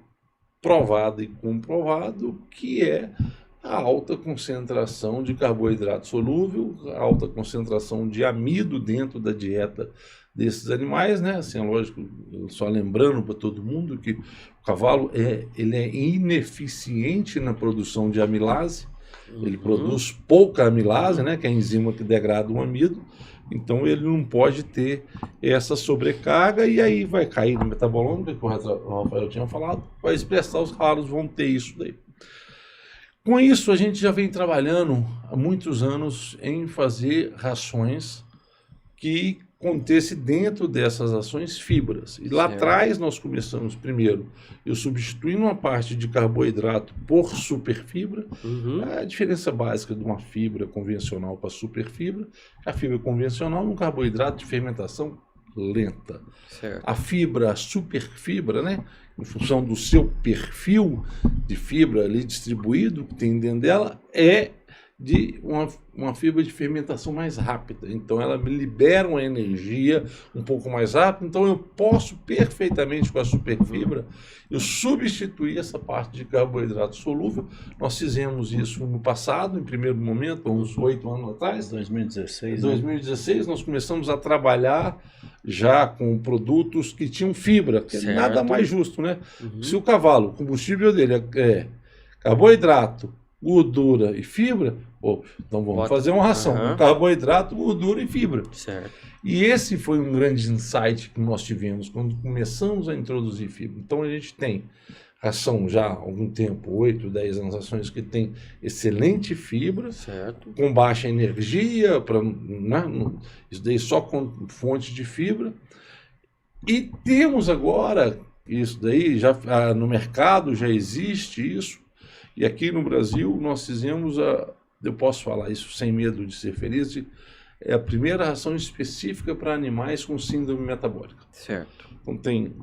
provado e comprovado que é a alta concentração de carboidrato solúvel, a alta concentração de amido dentro da dieta desses animais, né? Assim, é lógico, só lembrando para todo mundo que o cavalo ele é ineficiente na produção de amilase, ele produz pouca amilase, né? Que é a enzima que degrada o amido, então ele não pode ter essa sobrecarga, e aí vai cair no metabolômico, que o Rafael tinha falado, vai expressar, os cavalos vão ter isso daí. Com isso, a gente já vem trabalhando há muitos anos em fazer rações que contesse dentro dessas ações fibras. E lá atrás nós começamos primeiro, eu substituindo uma parte de carboidrato por superfibra. A diferença básica de uma fibra convencional para superfibra, a fibra convencional é um carboidrato de fermentação lenta. Certo. A fibra, a superfibra, né, em função do seu perfil de fibra ali distribuído que tem dentro dela, é de uma fibra de fermentação mais rápida. Então ela me libera uma energia um pouco mais rápida. Então eu posso perfeitamente com a superfibra eu substituir essa parte de carboidrato solúvel. Nós fizemos isso no passado, em primeiro momento, uns 8 anos atrás. 2016. Em 2016 nós começamos a trabalhar já com produtos que tinham fibra, que é Certo. nada mais justo, né? Se o cavalo, o combustível dele é carboidrato, gordura e fibra, então vamos fazer uma ração com carboidrato, gordura e fibra. Certo. E esse foi um grande insight que nós tivemos quando começamos a introduzir fibra. Então a gente tem ração já há algum tempo, 8, 10 anos, rações que tem excelente fibra, Certo. com baixa energia, isso daí só com fonte de fibra. E temos agora, isso daí, já no mercado já existe isso, e aqui no Brasil nós fizemos, eu posso falar isso sem medo de ser feliz, é a primeira ração específica para animais com síndrome metabólica. Certo. Então tem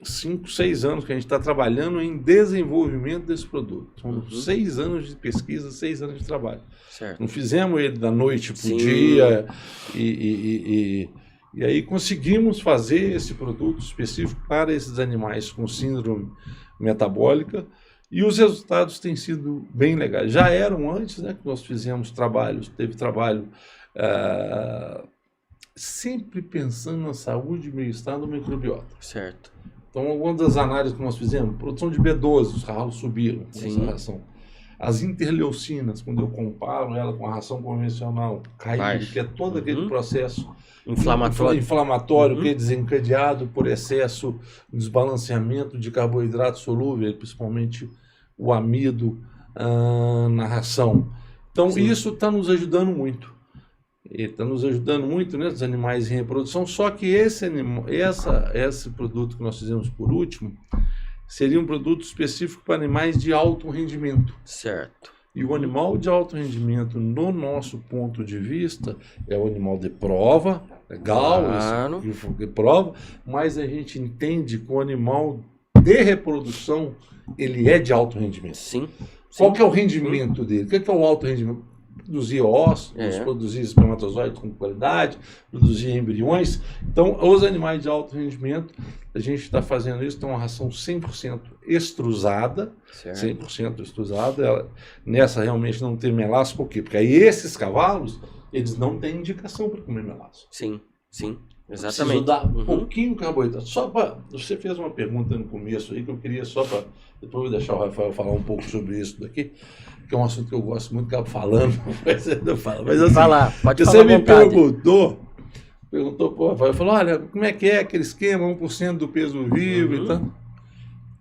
5, 6 anos que a gente está trabalhando em desenvolvimento desse produto. São 6 anos de pesquisa, 6 anos de trabalho. Certo. Não fizemos ele da noite para o Sim. dia e aí conseguimos fazer esse produto específico para esses animais com síndrome metabólica e os resultados têm sido bem legais. Já eram antes, né, que nós fizemos trabalhos, teve trabalho sempre pensando na saúde e bem-estar do microbiota. Certo. Então, algumas das análises que nós fizemos, produção de B12, os cavalos subiram com essa ração. As interleucinas, quando eu comparo ela com a ração convencional, caiu, que é todo aquele processo inflamatório que é desencadeado por excesso de desbalanceamento de carboidrato solúvel, principalmente o amido na ração. Então, isso está nos ajudando muito. Está nos ajudando muito, né, os animais em reprodução, só que esse produto que nós fizemos por último seria um produto específico para animais de alto rendimento. Certo. E o animal de alto rendimento, no nosso ponto de vista, é o animal de prova, legal, de prova, mas a gente entende que o animal de reprodução, ele é de alto rendimento. Sim. Qual que é o rendimento dele? O que é o alto rendimento? Produzir ósseos, produzir espermatozoides com qualidade, produzir embriões. Então, os animais de alto rendimento, a gente está fazendo isso, tem uma ração 100% extrusada, Certo. 100% extrusada. Nessa realmente não tem melaço, por quê? Porque aí esses cavalos, eles não têm indicação para comer melaço. Sim, Preciso exatamente. dar um pouquinho de carboidrato. Só para. Você fez uma pergunta no começo aí que eu queria só para. Depois eu vou deixar o Rafael falar um pouco sobre isso daqui, que é um assunto que eu gosto muito, que eu falando. Mas assim, Pode você falar me à vontade. perguntou pro Rafael, falou: olha, como é que é aquele esquema, 1% do peso vivo e tal?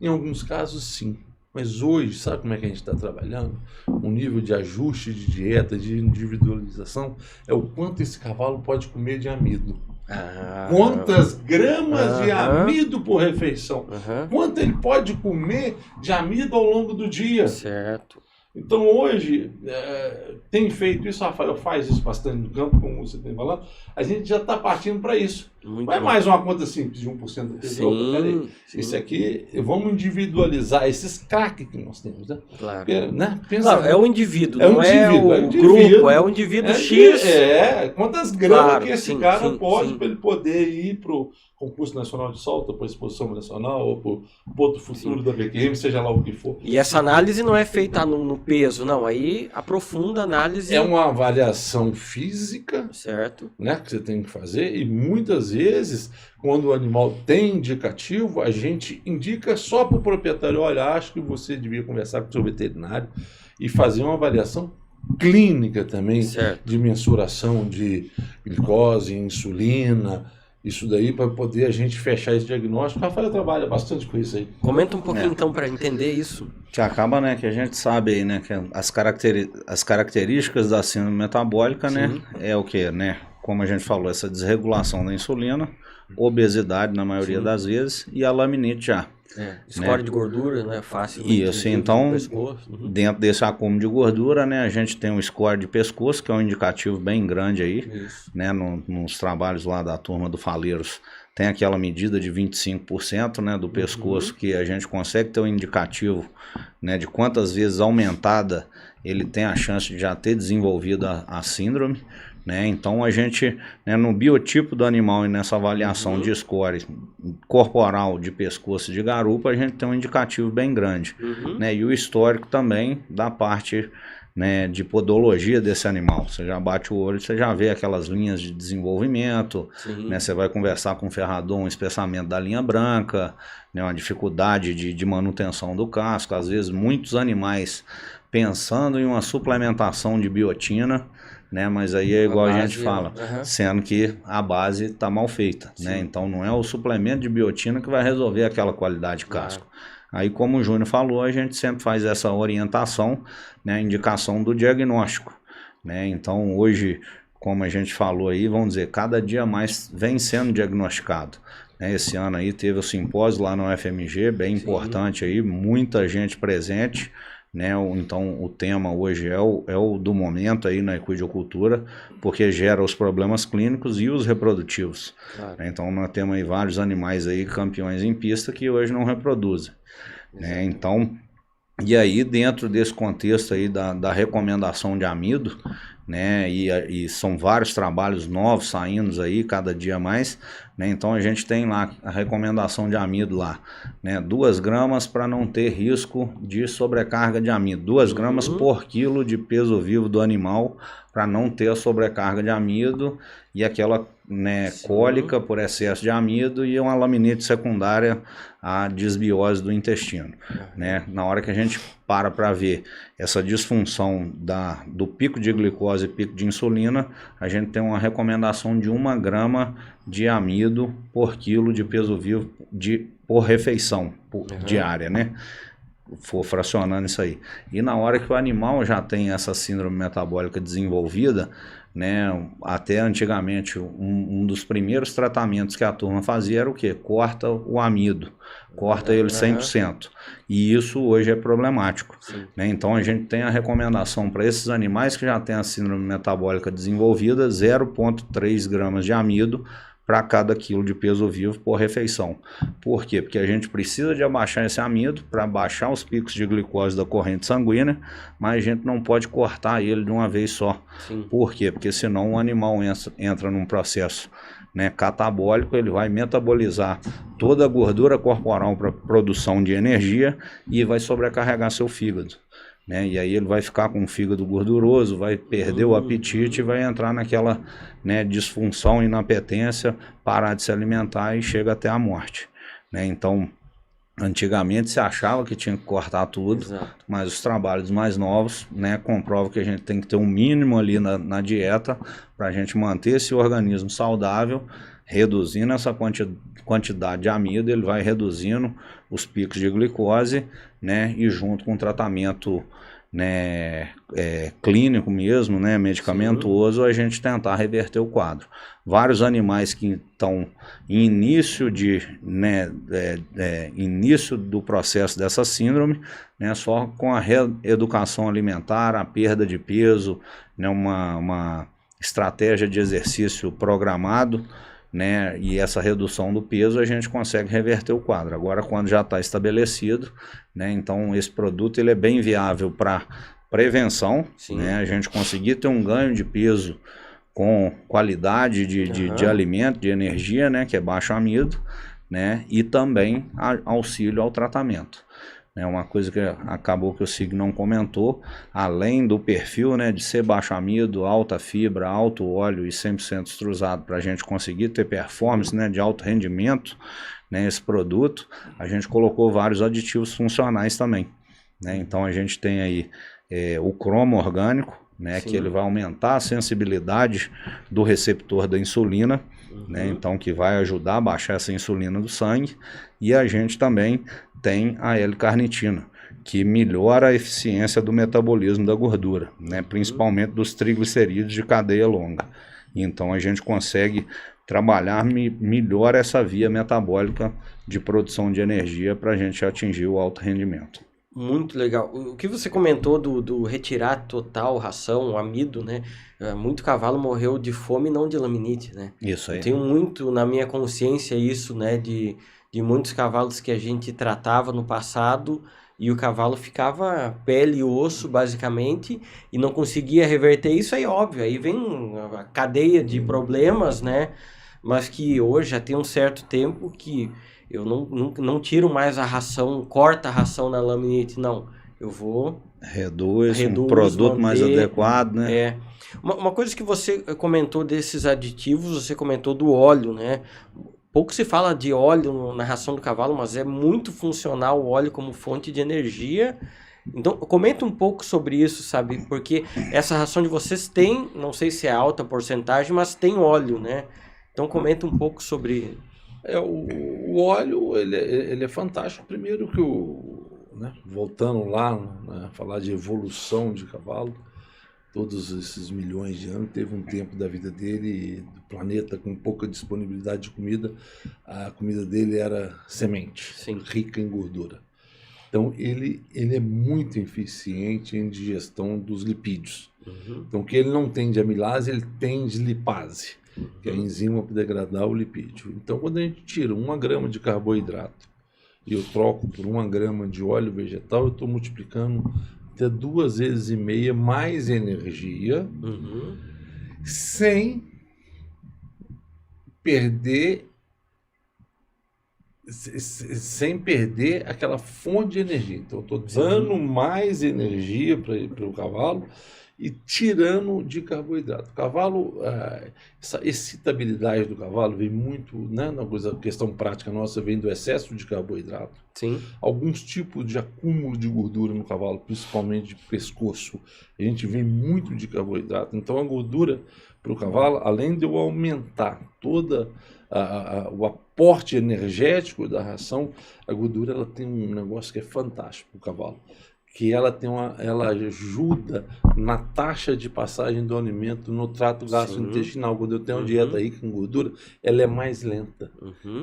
Em alguns casos, sim. Mas hoje, sabe como é que a gente está trabalhando? Um nível de ajuste de dieta, de individualização, é o quanto esse cavalo pode comer de amido. Quantas gramas de amido por refeição? Quanto ele pode comer de amido ao longo do dia? Certo. Então hoje, tem feito isso, Rafael faz isso bastante no campo, como você tem falado, a gente já está partindo para isso. Muito não é bom. mais uma conta simples de 1% do peso. Sim. Isso aqui, vamos individualizar esses CAC que nós temos, né? Claro. Né? Claro, é o indivíduo, É o não é indivíduo, o é o indivíduo. grupo, é o indivíduo X. Quantas gramas Claro, que esse sim, cara sim, pode sim. para ele poder ir para o concurso nacional de salto, para a exposição nacional, ou para o ponto futuro da BQM, seja lá o que for. E essa análise não é feita no peso, não. Aí aprofunda a análise. É uma avaliação física, Certo. né, que você tem que fazer, e muitas vezes, quando o animal tem indicativo, a gente indica só para o proprietário: olha, acho que você devia conversar com o seu veterinário e fazer uma avaliação clínica também, Certo. de mensuração de glicose, insulina, isso daí, para poder a gente fechar esse diagnóstico. O Rafael trabalha bastante com isso aí. Comenta um pouquinho então para entender isso. Que acaba, né, que a gente sabe aí, né, que as características da síndrome metabólica, né, é o que, né, como a gente falou, essa desregulação da insulina, obesidade na maioria das vezes e a laminite já. Score de gordura, né, fácil. Isso, então, dentro desse acúmulo de gordura, né, a gente tem um score de pescoço, que é um indicativo bem grande aí, né, nos trabalhos lá da turma do Faleiros, tem aquela medida de 25%, né, do pescoço, que a gente consegue ter um indicativo, né, de quantas vezes aumentada ele tem a chance de já ter desenvolvido a síndrome, né? Então a gente, né, no biotipo do animal e nessa avaliação de score corporal de pescoço e de garupa, a gente tem um indicativo bem grande, né? E o histórico também da parte, né, de podologia desse animal. Você já bate o olho, você já vê aquelas linhas de desenvolvimento, né, você vai conversar com o ferrador, um espessamento da linha branca, né, uma dificuldade de manutenção do casco, às vezes muitos animais pensando em uma suplementação de biotina, né, mas aí é igual a gente fala, sendo que a base está mal feita, né, então não é o suplemento de biotina que vai resolver aquela qualidade de casco. Aí, como o Júnior falou, a gente sempre faz essa orientação, né, indicação do diagnóstico, né, então hoje, como a gente falou aí, vamos dizer, cada dia mais vem sendo diagnosticado. Esse ano aí teve o simpósio lá no UFMG, bem importante aí, muita gente presente, né? Então o tema hoje é o do momento aí na equidicultura, porque gera os problemas clínicos e os reprodutivos. Então nós temos aí vários animais aí campeões em pista que hoje não reproduzem, né? Então, e aí dentro desse contexto aí da recomendação de amido, né, e são vários trabalhos novos saindo aí cada dia mais, né, então a gente tem lá a recomendação de amido lá, né, 2 gramas para não ter risco de sobrecarga de amido, 2 gramas por quilo de peso vivo do animal para não ter a sobrecarga de amido e aquela, né, cólica por excesso de amido e uma laminite secundária à desbiose do intestino, né? Na hora que a gente para ver essa disfunção do pico de glicose e pico de insulina, a gente tem uma recomendação de 1 grama de amido por quilo de peso vivo por refeição diária, né? For fracionando isso aí. E na hora que o animal já tem essa síndrome metabólica desenvolvida, né, até antigamente um dos primeiros tratamentos que a turma fazia era o quê? Corta o amido, corta ele 100%. E isso hoje é problemático, né? Então a gente tem a recomendação para esses animais que já têm a síndrome metabólica desenvolvida, 0,3 gramas de amido para cada quilo de peso vivo por refeição. Por quê? Porque a gente precisa de abaixar esse amido para baixar os picos de glicose da corrente sanguínea, mas a gente não pode cortar ele de uma vez só. Por quê? Porque senão o animal entra num processo, né, catabólico, ele vai metabolizar toda a gordura corporal para produção de energia e vai sobrecarregar seu fígado, né? E aí ele vai ficar com o fígado gorduroso, vai perder o apetite e vai entrar naquela, né, disfunção, inapetência, parar de se alimentar e chega até a morte, né? Então, antigamente se achava que tinha que cortar tudo, mas os trabalhos mais novos, né, comprovam que a gente tem que ter um mínimo ali na dieta para a gente manter esse organismo saudável, reduzindo essa quantidade de amido, ele vai reduzindo os picos de glicose, né, e junto com o tratamento, né, clínico mesmo, né, medicamentoso, a gente tentar reverter o quadro. Vários animais que estão em início início do processo dessa síndrome, né, só com a reeducação alimentar, a perda de peso, né, uma estratégia de exercício programado, né, e essa redução do peso a gente consegue reverter o quadro. Agora, quando já está estabelecido, né, então esse produto ele é bem viável para prevenção, né, a gente conseguir ter um ganho de peso com qualidade de alimento, de energia, né, que é baixo amido, né, e também auxílio ao tratamento. É uma coisa que acabou que o Sig não comentou, além do perfil, né, de ser baixo amido, alta fibra, alto óleo e 100% extrusado, para a gente conseguir ter performance, né, de alto rendimento, né, esse produto, a gente colocou vários aditivos funcionais também, né? Então a gente tem aí o cromo orgânico, né, que ele vai aumentar a sensibilidade do receptor da insulina, né, então que vai ajudar a baixar essa insulina do sangue, e a gente também tem a L-carnitina, que melhora a eficiência do metabolismo da gordura, né, principalmente dos triglicerídeos de cadeia longa. Então a gente consegue trabalhar melhor essa via metabólica de produção de energia para a gente atingir o alto rendimento. Muito legal. O que você comentou do retirar total ração, o amido, né? Muito cavalo morreu de fome, não de laminite, né? Isso aí. Eu tenho muito na minha consciência isso, né? De muitos cavalos que a gente tratava no passado e o cavalo ficava pele e osso, basicamente, e não conseguia reverter isso, aí óbvio. Aí vem a cadeia de problemas, né? Mas que hoje já tem um certo tempo que eu não tiro mais a ração, corta a ração na laminite, não. Eu vou Reduz, um produto mais adequado, né? É. Uma coisa que você comentou desses aditivos, você comentou do óleo, né? Pouco se fala de óleo na ração do cavalo, mas é muito funcional o óleo como fonte de energia. Então, comenta um pouco sobre isso, sabe? Porque essa ração de vocês tem, não sei se é alta porcentagem, mas tem óleo, né? Então, comenta um pouco sobre... O óleo, ele é fantástico. Primeiro que voltando lá, né, falar de evolução de cavalo, todos esses milhões de anos, teve um tempo da vida dele, do planeta com pouca disponibilidade de comida, a comida dele era semente, Sim. rica em gordura. Então, ele é muito eficiente em digestão dos lipídios. Uhum. Então, o que ele não tem de amilase, ele tem de lipase, que é a enzima para degradar o lipídio. Então, quando a gente tira 1 grama de carboidrato e eu troco por 1 grama de óleo vegetal, eu estou multiplicando até 2,5 vezes mais energia, sem perder aquela fonte de energia. Então, eu estou dando mais energia para o cavalo e tirando de carboidrato. O cavalo, essa excitabilidade do cavalo vem muito, né, na questão prática nossa, vem do excesso de carboidrato. Sim. Alguns tipos de acúmulo de gordura no cavalo, principalmente de pescoço, a gente vê muito de carboidrato. Então, a gordura para o cavalo, além de eu aumentar toda o aporte energético da ração, a gordura ela tem um negócio que é fantástico para o cavalo, que ela ajuda na taxa de passagem do alimento no trato gastrointestinal. Quando eu tenho uma dieta rica em gordura, ela é mais lenta,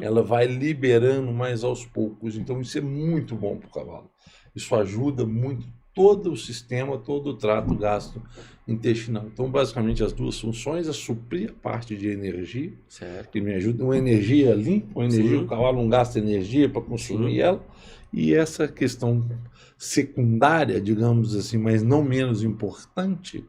ela vai liberando mais aos poucos. Então isso é muito bom para o cavalo. Isso ajuda muito todo o sistema, todo o trato gastrointestinal. Então, basicamente, as duas funções é suprir a parte de energia, certo, que me ajuda, uma energia limpa, uma energia, o cavalo não gasta energia para consumir ela, e essa questão secundária, digamos assim, mas não menos importante,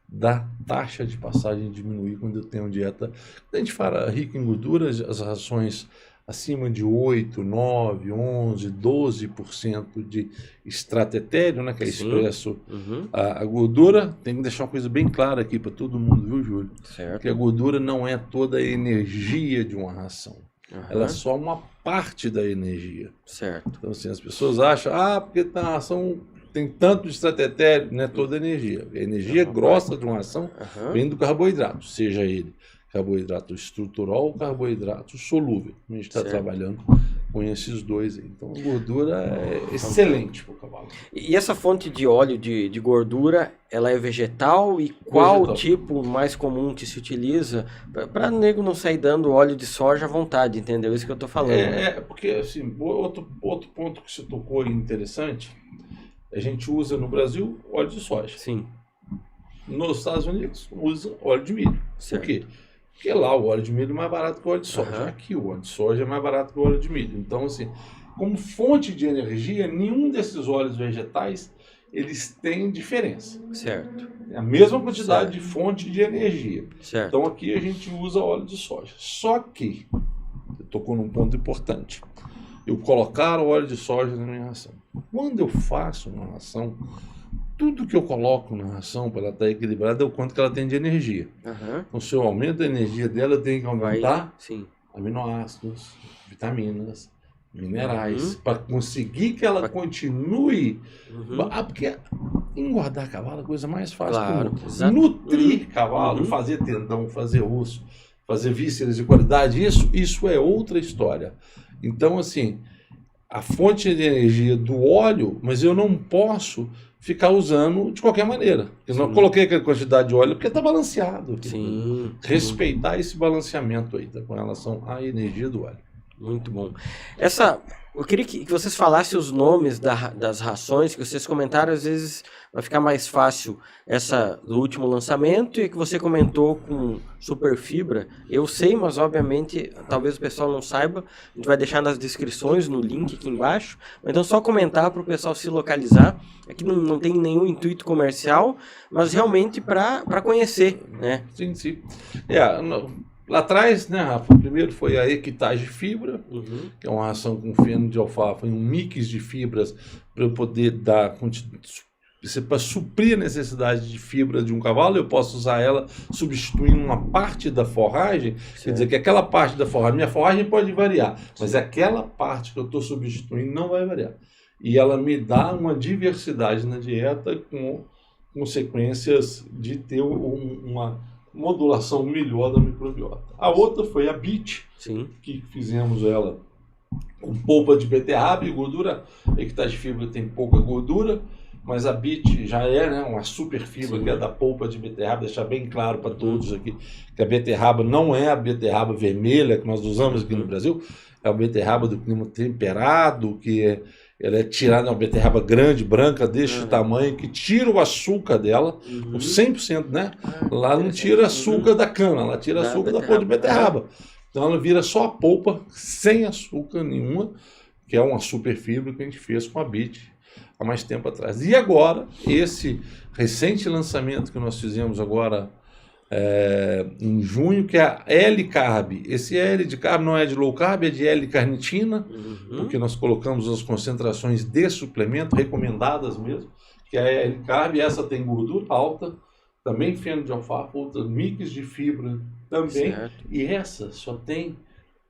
da taxa de passagem diminuir quando eu tenho dieta. Quando a gente fala rica em gorduras, as rações acima de 8, 9, 11, 12% de extrato etéreo, né, que é expresso a gordura. Tem que deixar uma coisa bem clara aqui para todo mundo, viu, Júlio? Certo. Que a gordura não é toda a energia de uma ração. Ela é só uma parte da energia. Certo. Então, assim, as pessoas acham, porque na ração tem tanto de extrato etéreo, não é toda a energia. A energia grossa de uma ração vem do carboidrato, seja ele carboidrato estrutural ou carboidrato solúvel. A gente está trabalhando com esses dois aí. Então, a gordura é excelente para o cavalo. E essa fonte de óleo de gordura, ela é vegetal? E qual Vegetal. tipo mais comum que se utiliza? Para o nego não sair dando óleo de soja à vontade, entendeu? Isso que eu estou falando. Porque, assim, outro ponto que você tocou aí interessante, a gente usa no Brasil óleo de soja. Sim. Nos Estados Unidos, usa óleo de milho. Certo. Por quê? Porque lá o óleo de milho é mais barato que o óleo de soja. Aqui o óleo de soja é mais barato que o óleo de milho. Então, assim, como fonte de energia, nenhum desses óleos vegetais, eles têm diferença. Certo. É a mesma quantidade de fonte de energia. Certo. Então, aqui a gente usa óleo de soja. Só que, eu tocou num ponto importante, eu colocar o óleo de soja na minha ração. Quando eu faço uma ração, tudo que eu coloco na ração para ela estar equilibrada é o quanto que ela tem de energia. Então, se eu aumento a energia dela, eu tenho que aumentar aminoácidos, vitaminas, minerais, para conseguir que ela continue. Porque engordar cavalo é a coisa mais fácil. Claro, nutrir cavalo, fazer tendão, fazer osso, fazer vísceras de qualidade, isso é outra história. Então, assim, a fonte de energia do óleo, mas eu não posso ficar usando de qualquer maneira. Eu não coloquei aquela quantidade de óleo porque está balanceado. Sim. Respeitar esse balanceamento aí, tá, com relação à energia do óleo. Muito bom. Eu queria que vocês falassem os nomes das rações, que vocês comentaram, às vezes vai ficar mais fácil essa do último lançamento e que você comentou com super fibra. Eu sei, mas obviamente talvez o pessoal não saiba. A gente vai deixar nas descrições, no link aqui embaixo. Então só comentar para o pessoal se localizar. Aqui não tem nenhum intuito comercial, mas realmente para conhecer, né? Sim. Lá atrás, né, Rafa, primeiro foi a Equitage Fibra, que é uma ração com feno de alfafa e um mix de fibras para eu poder para suprir a necessidade de fibra de um cavalo, eu posso usar ela substituindo uma parte da forragem. Certo. Quer dizer que aquela parte da forragem, minha forragem pode variar, mas aquela parte que eu estou substituindo não vai variar. E ela me dá uma diversidade na dieta com consequências de ter uma modulação melhor da microbiota. A outra foi a BIT, Sim. que fizemos ela com polpa de beterraba e gordura. A hectare de fibra tem pouca gordura, mas a BIT já é, né, uma super fibra, que é da polpa de beterraba. Deixar bem claro para todos aqui que a beterraba não é a beterraba vermelha que nós usamos aqui no Brasil, é a beterraba do clima temperado, ela é tirada, uma beterraba grande, branca, deste tamanho, que tira o açúcar dela, 100%, né? Lá não tira açúcar da cana, ela tira açúcar da polpa de beterraba. Então ela vira só a polpa, sem açúcar nenhuma, que é uma super fibra que a gente fez com a BIT há mais tempo atrás. E agora, esse recente lançamento que nós fizemos agora em junho, que é a L-Carb. Esse L de carb não é de low carb, é de L-carnitina, porque nós colocamos as concentrações de suplemento, recomendadas mesmo, que é a L-Carb. Essa tem gordura alta, também feno de alfafa, outra mix de fibra também, certo. E essa só tem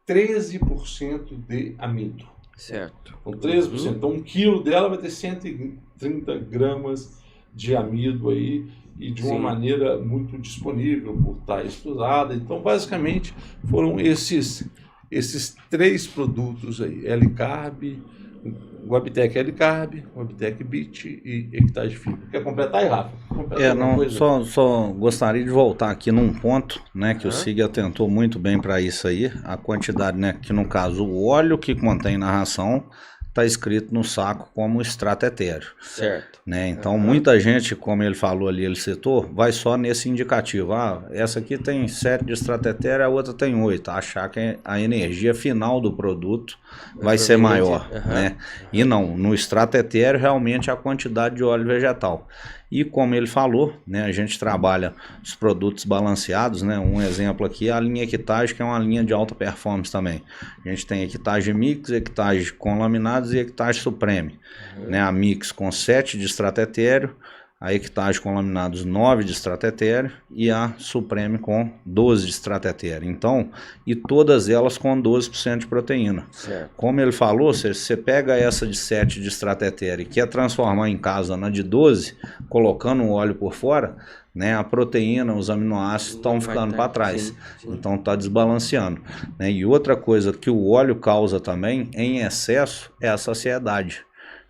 13% de amido. Certo. Com 13%. Então, 1 quilo dela vai ter 130 gramas de amido aí, e de uma maneira muito disponível por estar estudada. Então, basicamente, foram esses 3 produtos aí: L-Carb, Wabtec L-Carb, Wabtec BIT e hectare de fibra. Quer completar aí, Rafa? Só gostaria de voltar aqui num ponto, né, que o Sig atentou muito bem para isso aí, a quantidade, né, que no caso o óleo que contém na ração está escrito no saco como extrato etéreo. Certo. Né? Então, muita gente, como ele falou ali, ele citou, vai só nesse indicativo. Essa aqui tem 7 de extrato etéreo, a outra tem 8. Achar que a energia final do produto vai ser maior. Né? E não, no extrato etéreo, realmente, a quantidade de óleo vegetal. E como ele falou, né, a gente trabalha os produtos balanceados, né? Um exemplo aqui é a linha Equitage, que é uma linha de alta performance também. A gente tem Equitage Mix, Equitage com laminados e Equitage Supreme. Né? A Mix com 7 de extrato etéreo, a Equitage com laminados 9 de extrato etéreo e a Supreme com 12 de extrato etéreo. Então, e todas elas com 12% de proteína. Certo. Como ele falou, se você pega essa de 7 de extrato etéreo e quer transformar em casa na de 12, colocando o óleo por fora, né, a proteína, os aminoácidos estão ficando para trás. Sim. Então está desbalanceando. Né? E outra coisa que o óleo causa também, em excesso, é a saciedade.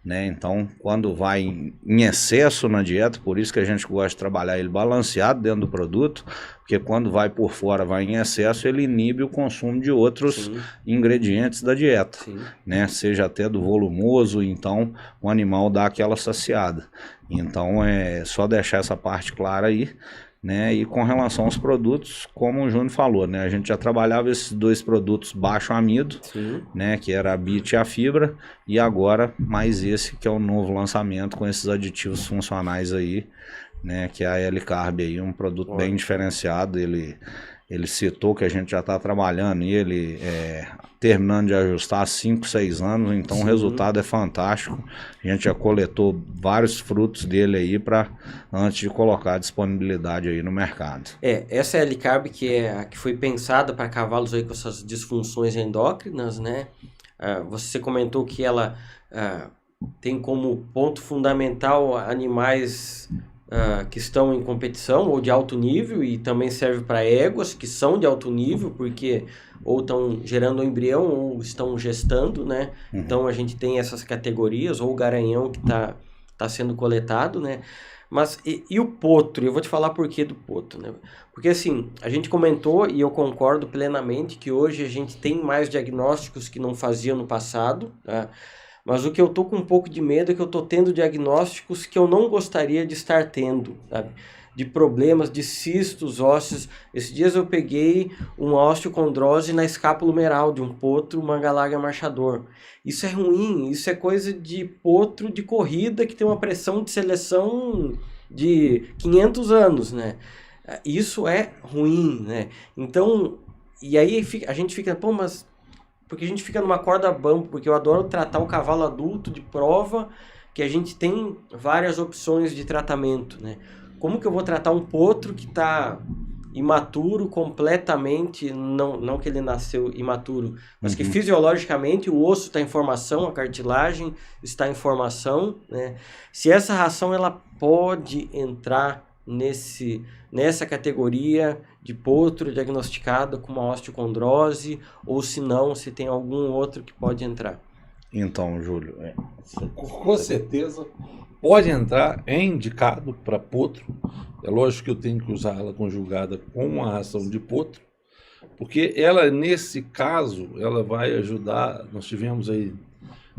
Né? Então, quando vai em excesso na dieta, por isso que a gente gosta de trabalhar ele balanceado dentro do produto, porque quando vai por fora, vai em excesso, ele inibe o consumo de outros ingredientes da dieta, né? Seja até do volumoso, então o animal dá aquela saciada. Então, é só deixar essa parte clara aí. Né? E com relação aos produtos, como o Júnior falou, né? A gente já trabalhava esses 2 produtos baixo amido, né? Que era a BIT e a fibra, e agora mais esse que é o novo lançamento com esses aditivos funcionais aí, né? Que é a L-Carb aí, um produto bem diferenciado. Ele citou que a gente já está trabalhando e ele terminando de ajustar há 5, 6 anos, então o resultado é fantástico. A gente já coletou vários frutos dele aí para antes de colocar a disponibilidade aí no mercado. Essa L-Carb que é a que foi pensada para cavalos aí com essas disfunções endócrinas, né? Você comentou que ela tem como ponto fundamental animais que estão em competição ou de alto nível, e também serve para éguas que são de alto nível, porque ou estão gerando um embrião ou estão gestando, né? Então a gente tem essas categorias, ou o garanhão que tá sendo coletado, né? Mas e o potro? Eu vou te falar por que do potro, né? Porque assim, a gente comentou, e eu concordo plenamente, que hoje a gente tem mais diagnósticos que não fazia no passado, tá? Mas o que eu tô com um pouco de medo é que eu tô tendo diagnósticos que eu não gostaria de estar tendo, sabe? De problemas, de cistos ósseos. Esses dias eu peguei uma osteocondrose na escápula humeral de um potro Mangalarga marchador. Isso é ruim, isso é coisa de potro de corrida que tem uma pressão de seleção de 500 anos, né? Isso é ruim, né? Então, e aí a gente fica, pô, mas... Porque a gente fica numa corda bamba, porque eu adoro tratar o cavalo adulto de prova, porque a gente tem várias opções de tratamento, né? Como que eu vou tratar um potro que está imaturo completamente, não que ele nasceu imaturo, mas que fisiologicamente o osso está em formação, a cartilagem está em formação, né? Se essa ração ela pode entrar nessa categoria de potro diagnosticado com uma osteocondrose, ou se não, se tem algum outro que pode entrar. Então, Júlio, com certeza pode entrar, é indicado para potro. É lógico que eu tenho que usar ela conjugada com uma ração de potro, porque ela, nesse caso, ela vai ajudar. Nós tivemos aí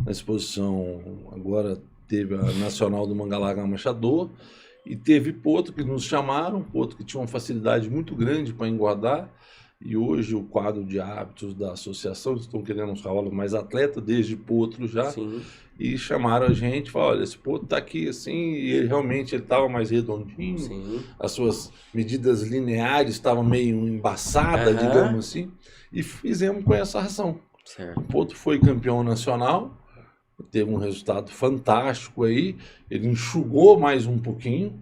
na exposição, agora teve a Nacional do Mangalagá Machador, e teve potro que nos chamaram, potro que tinha uma facilidade muito grande para engordar, e hoje o quadro de hábitos da associação, eles estão querendo uns cavalos mais atletas, desde potro já, Sim. e chamaram a gente, falaram, olha, esse potro está aqui assim, e ele realmente estava mais redondinho, Sim. as suas medidas lineares estavam meio embaçadas, digamos assim, e fizemos com essa ração. Certo. O potro foi campeão nacional, teve um resultado fantástico aí, ele enxugou mais um pouquinho,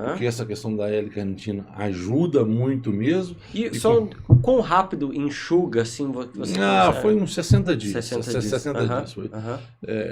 porque essa questão da L-carnitina ajuda muito mesmo. E só quão rápido enxuga, assim, você foi uns 60 dias. 60 dias foi.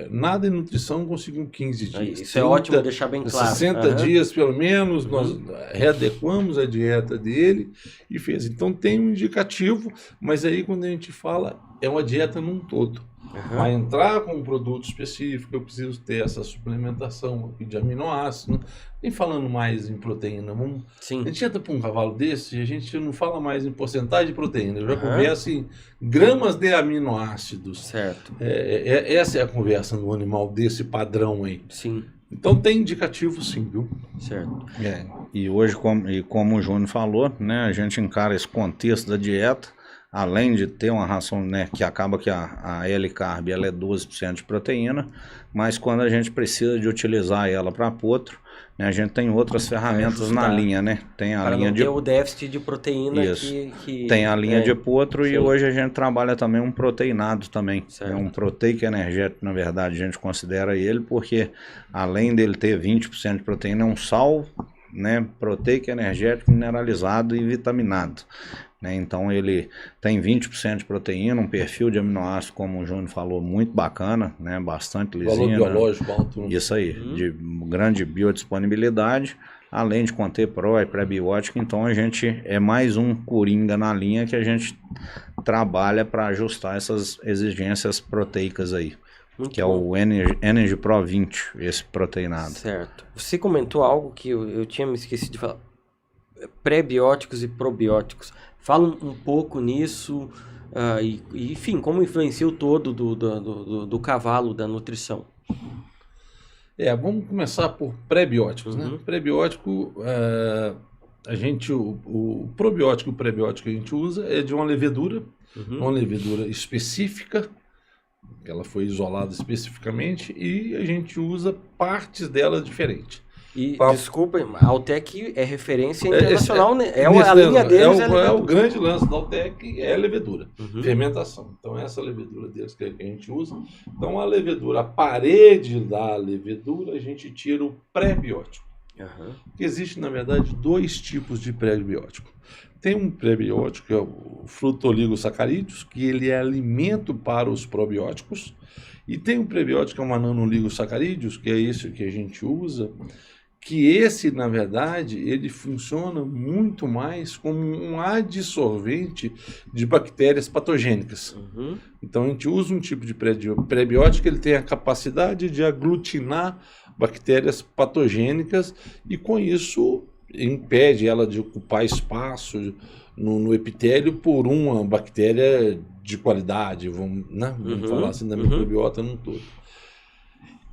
Nada em nutrição conseguiu 15 dias. Isso é ótimo deixar bem claro. 60 dias, pelo menos, nós readequamos a dieta dele e fez. Então tem um indicativo, mas aí quando a gente fala, é uma dieta num todo. Vai entrar com um produto específico, eu preciso ter essa suplementação aqui de aminoácido. Nem falando mais em proteína. Sim. A gente entra para um cavalo desse e a gente não fala mais em porcentagem de proteína. Eu já converso em gramas de aminoácidos. Certo. Essa é a conversa no animal desse padrão aí. Sim. Então tem indicativo sim, viu? Certo. E hoje, como o Júnior falou, né, a gente encara esse contexto da dieta, além de ter uma ração, né, que acaba que a L-carb ela é 12% de proteína, mas quando a gente precisa de utilizar ela para potro, né, a gente tem outras ferramentas na linha, né? Tem a para linha não ter o déficit de proteína que tem a linha de potro. Sim. E hoje a gente trabalha também um proteinado também. Certo. É um proteico energético, na verdade, a gente considera ele, porque além dele ter 20% de proteína, é um sal, né, proteico energético mineralizado e vitaminado. Então ele tem 20% de proteína, um perfil de aminoácido, como o Júnior falou, muito bacana, né? Bastante lisinho. Valor biológico alto. Isso aí, de grande biodisponibilidade, além de conter pró e pré-biótico. Então a gente é mais um coringa na linha que a gente trabalha para ajustar essas exigências proteicas aí. Muito que é bom. o Energy Pro 20, esse proteinado. Certo. Você comentou algo que eu tinha me esquecido de falar. Pré-bióticos e probióticos. Fala um pouco nisso, enfim, como influencia o todo do cavalo, da nutrição. Vamos começar por pré-bióticos, né? Pré-biótico, o probiótico e o pré-biótico que a gente usa é de uma levedura específica, que ela foi isolada especificamente, e a gente usa partes dela diferentes. E, desculpa, a Altec é referência internacional, né? A linha deles é o grande lance da Altec, é a levedura, fermentação. Então, essa levedura deles que a gente usa. Então, a levedura, a parede da levedura, a gente tira o pré-biótico. Existe, na verdade, 2 tipos de pré-biótico. Tem um pré-biótico, que é o frutoligosacarídeos, que ele é alimento para os probióticos. E tem um pré-biótico, que é uma nanoligosacarídeos, que é esse que a gente usa, que esse, na verdade, ele funciona muito mais como um adsorvente de bactérias patogênicas. Então, a gente usa um tipo de pré-biótico que ele tem a capacidade de aglutinar bactérias patogênicas e, com isso, impede ela de ocupar espaço no epitélio por uma bactéria de qualidade, vamos falar assim, da microbiota no todo.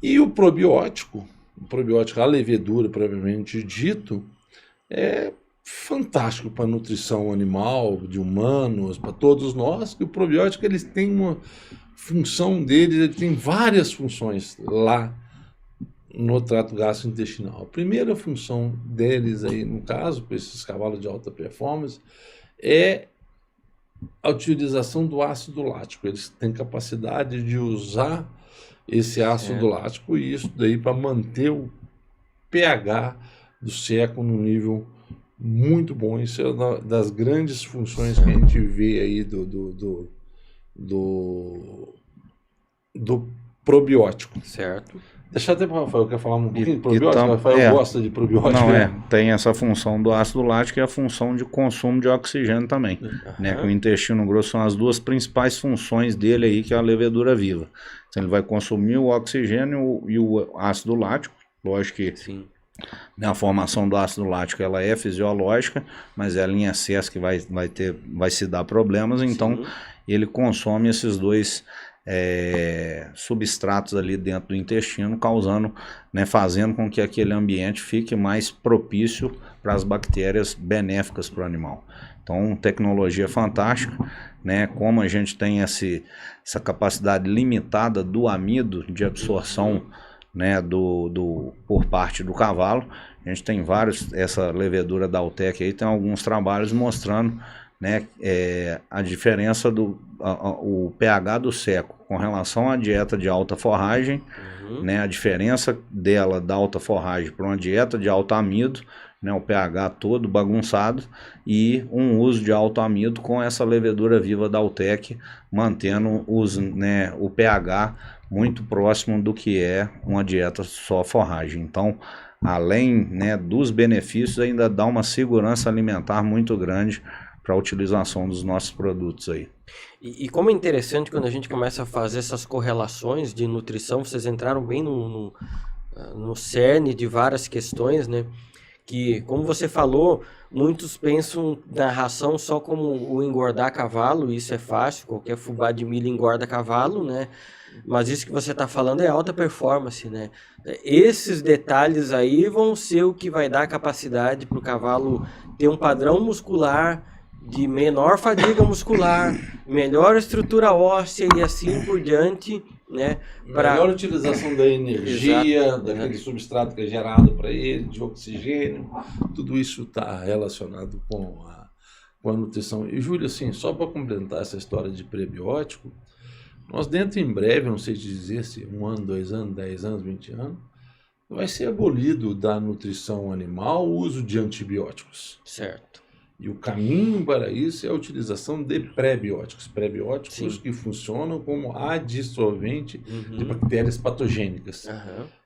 E o probiótico, a levedura propriamente dito, é fantástico para a nutrição animal, de humanos, para todos nós, que o probiótico eles têm uma função deles, ele tem várias funções lá no trato gastrointestinal. A primeira função deles aí, no caso, para esses cavalos de alta performance, é a utilização do ácido lático. Eles têm capacidade de usar esse ácido lático e isso daí para manter o pH do seco num nível muito bom. Isso é uma das grandes funções que a gente vê aí do probiótico. Certo. Deixa até para o Rafael, quer falar um pouquinho de probiótico? O Rafael gosta de probiótico. Não, tem essa função do ácido lático e a função de consumo de oxigênio também. Né? Que o intestino grosso são as duas principais funções dele aí, que é a levedura viva. Então, ele vai consumir o oxigênio e o ácido lático. Lógico que né, a formação do ácido lático ela é fisiológica, mas ela em excesso que vai se dar problemas. Então, ele consome esses dois substratos ali dentro do intestino, causando, né, fazendo com que aquele ambiente fique mais propício para as bactérias benéficas para o animal. Então, tecnologia fantástica, né? Como a gente tem essa capacidade limitada do amido de absorção, né, por parte do cavalo, a gente tem essa levedura da Altec aí, tem alguns trabalhos mostrando, né, a diferença o pH do seco com relação à dieta de alta forragem, né, a diferença dela da alta forragem para uma dieta de alto amido, né, o pH todo bagunçado, e um uso de alto amido com essa levedura viva da Altec, mantendo o pH muito próximo do que é uma dieta só forragem. Então, além, né, dos benefícios, ainda dá uma segurança alimentar muito grande para a utilização dos nossos produtos aí. E como é interessante quando a gente começa a fazer essas correlações de nutrição, vocês entraram bem no cerne de várias questões, né? Que, como você falou, muitos pensam na ração só como o engordar cavalo, isso é fácil, qualquer fubá de milho engorda cavalo, né? Mas isso que você está falando é alta performance, né? Esses detalhes aí vão ser o que vai dar capacidade para o cavalo ter um padrão muscular de menor fadiga muscular, melhor estrutura óssea e assim por diante, né? Melhor utilização da energia, daquele substrato que é gerado para ele, de oxigênio, tudo isso está relacionado com a nutrição. E, Júlio, assim, só para complementar essa história de prebiótico, nós dentro em breve, não sei te dizer se 1 ano, 2 anos, 10 anos, 20 anos, vai ser abolido da nutrição animal o uso de antibióticos. Certo. E o caminho para isso é a utilização de prebióticos. Prebióticos que funcionam como adsorvente de bactérias patogênicas.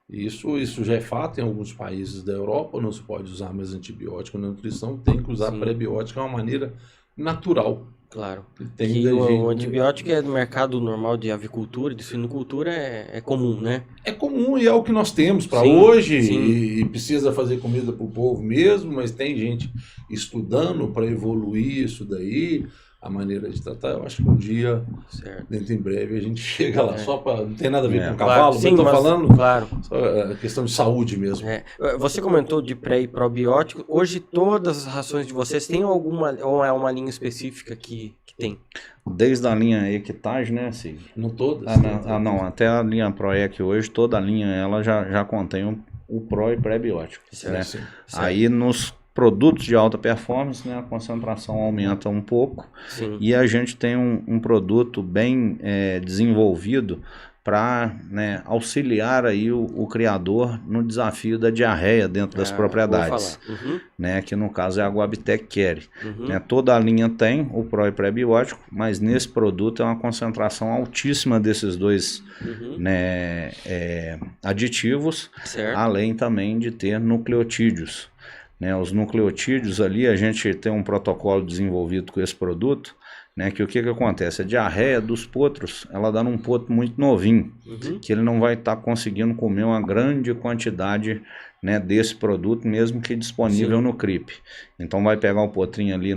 E isso já é fato em alguns países da Europa, não se pode usar mais antibiótico na nutrição, tem que usar prebiótico de uma maneira natural. Claro. O antibiótico é do mercado normal de avicultura, de suinocultura, é comum, né? É comum e é o que nós temos para hoje e precisa fazer comida para o povo mesmo, mas tem gente estudando para evoluir isso daí, a maneira de tratar. Eu acho que um dia, dentro em breve, a gente chega lá. Só para não tem nada a ver com cavalo, mas estou falando só a questão de saúde mesmo. Você comentou de pré e probiótico. Hoje todas as rações de vocês têm alguma, ou é uma linha específica que tem? Desde a linha Equitage, né, Sig? Não todas? Não, até a linha ProEq hoje, toda a linha ela já contém o pró e pré-biótico. Né? Aí nos produtos de alta performance, né, a concentração aumenta um pouco. E a gente tem um produto bem desenvolvido para, né, auxiliar aí o criador no desafio da diarreia dentro das propriedades, né, que no caso é a Guabitec Care. Né, toda a linha tem o pró e pré-biótico, mas nesse produto é uma concentração altíssima desses dois né, aditivos, além também de ter nucleotídeos. Né, os nucleotídeos ali, a gente tem um protocolo desenvolvido com esse produto, né, que o que acontece? A diarreia dos potros, ela dá num potro muito novinho, que ele não vai estar conseguindo comer uma grande quantidade, né, desse produto, mesmo que disponível no CRIP. Então vai pegar o potrinho ali,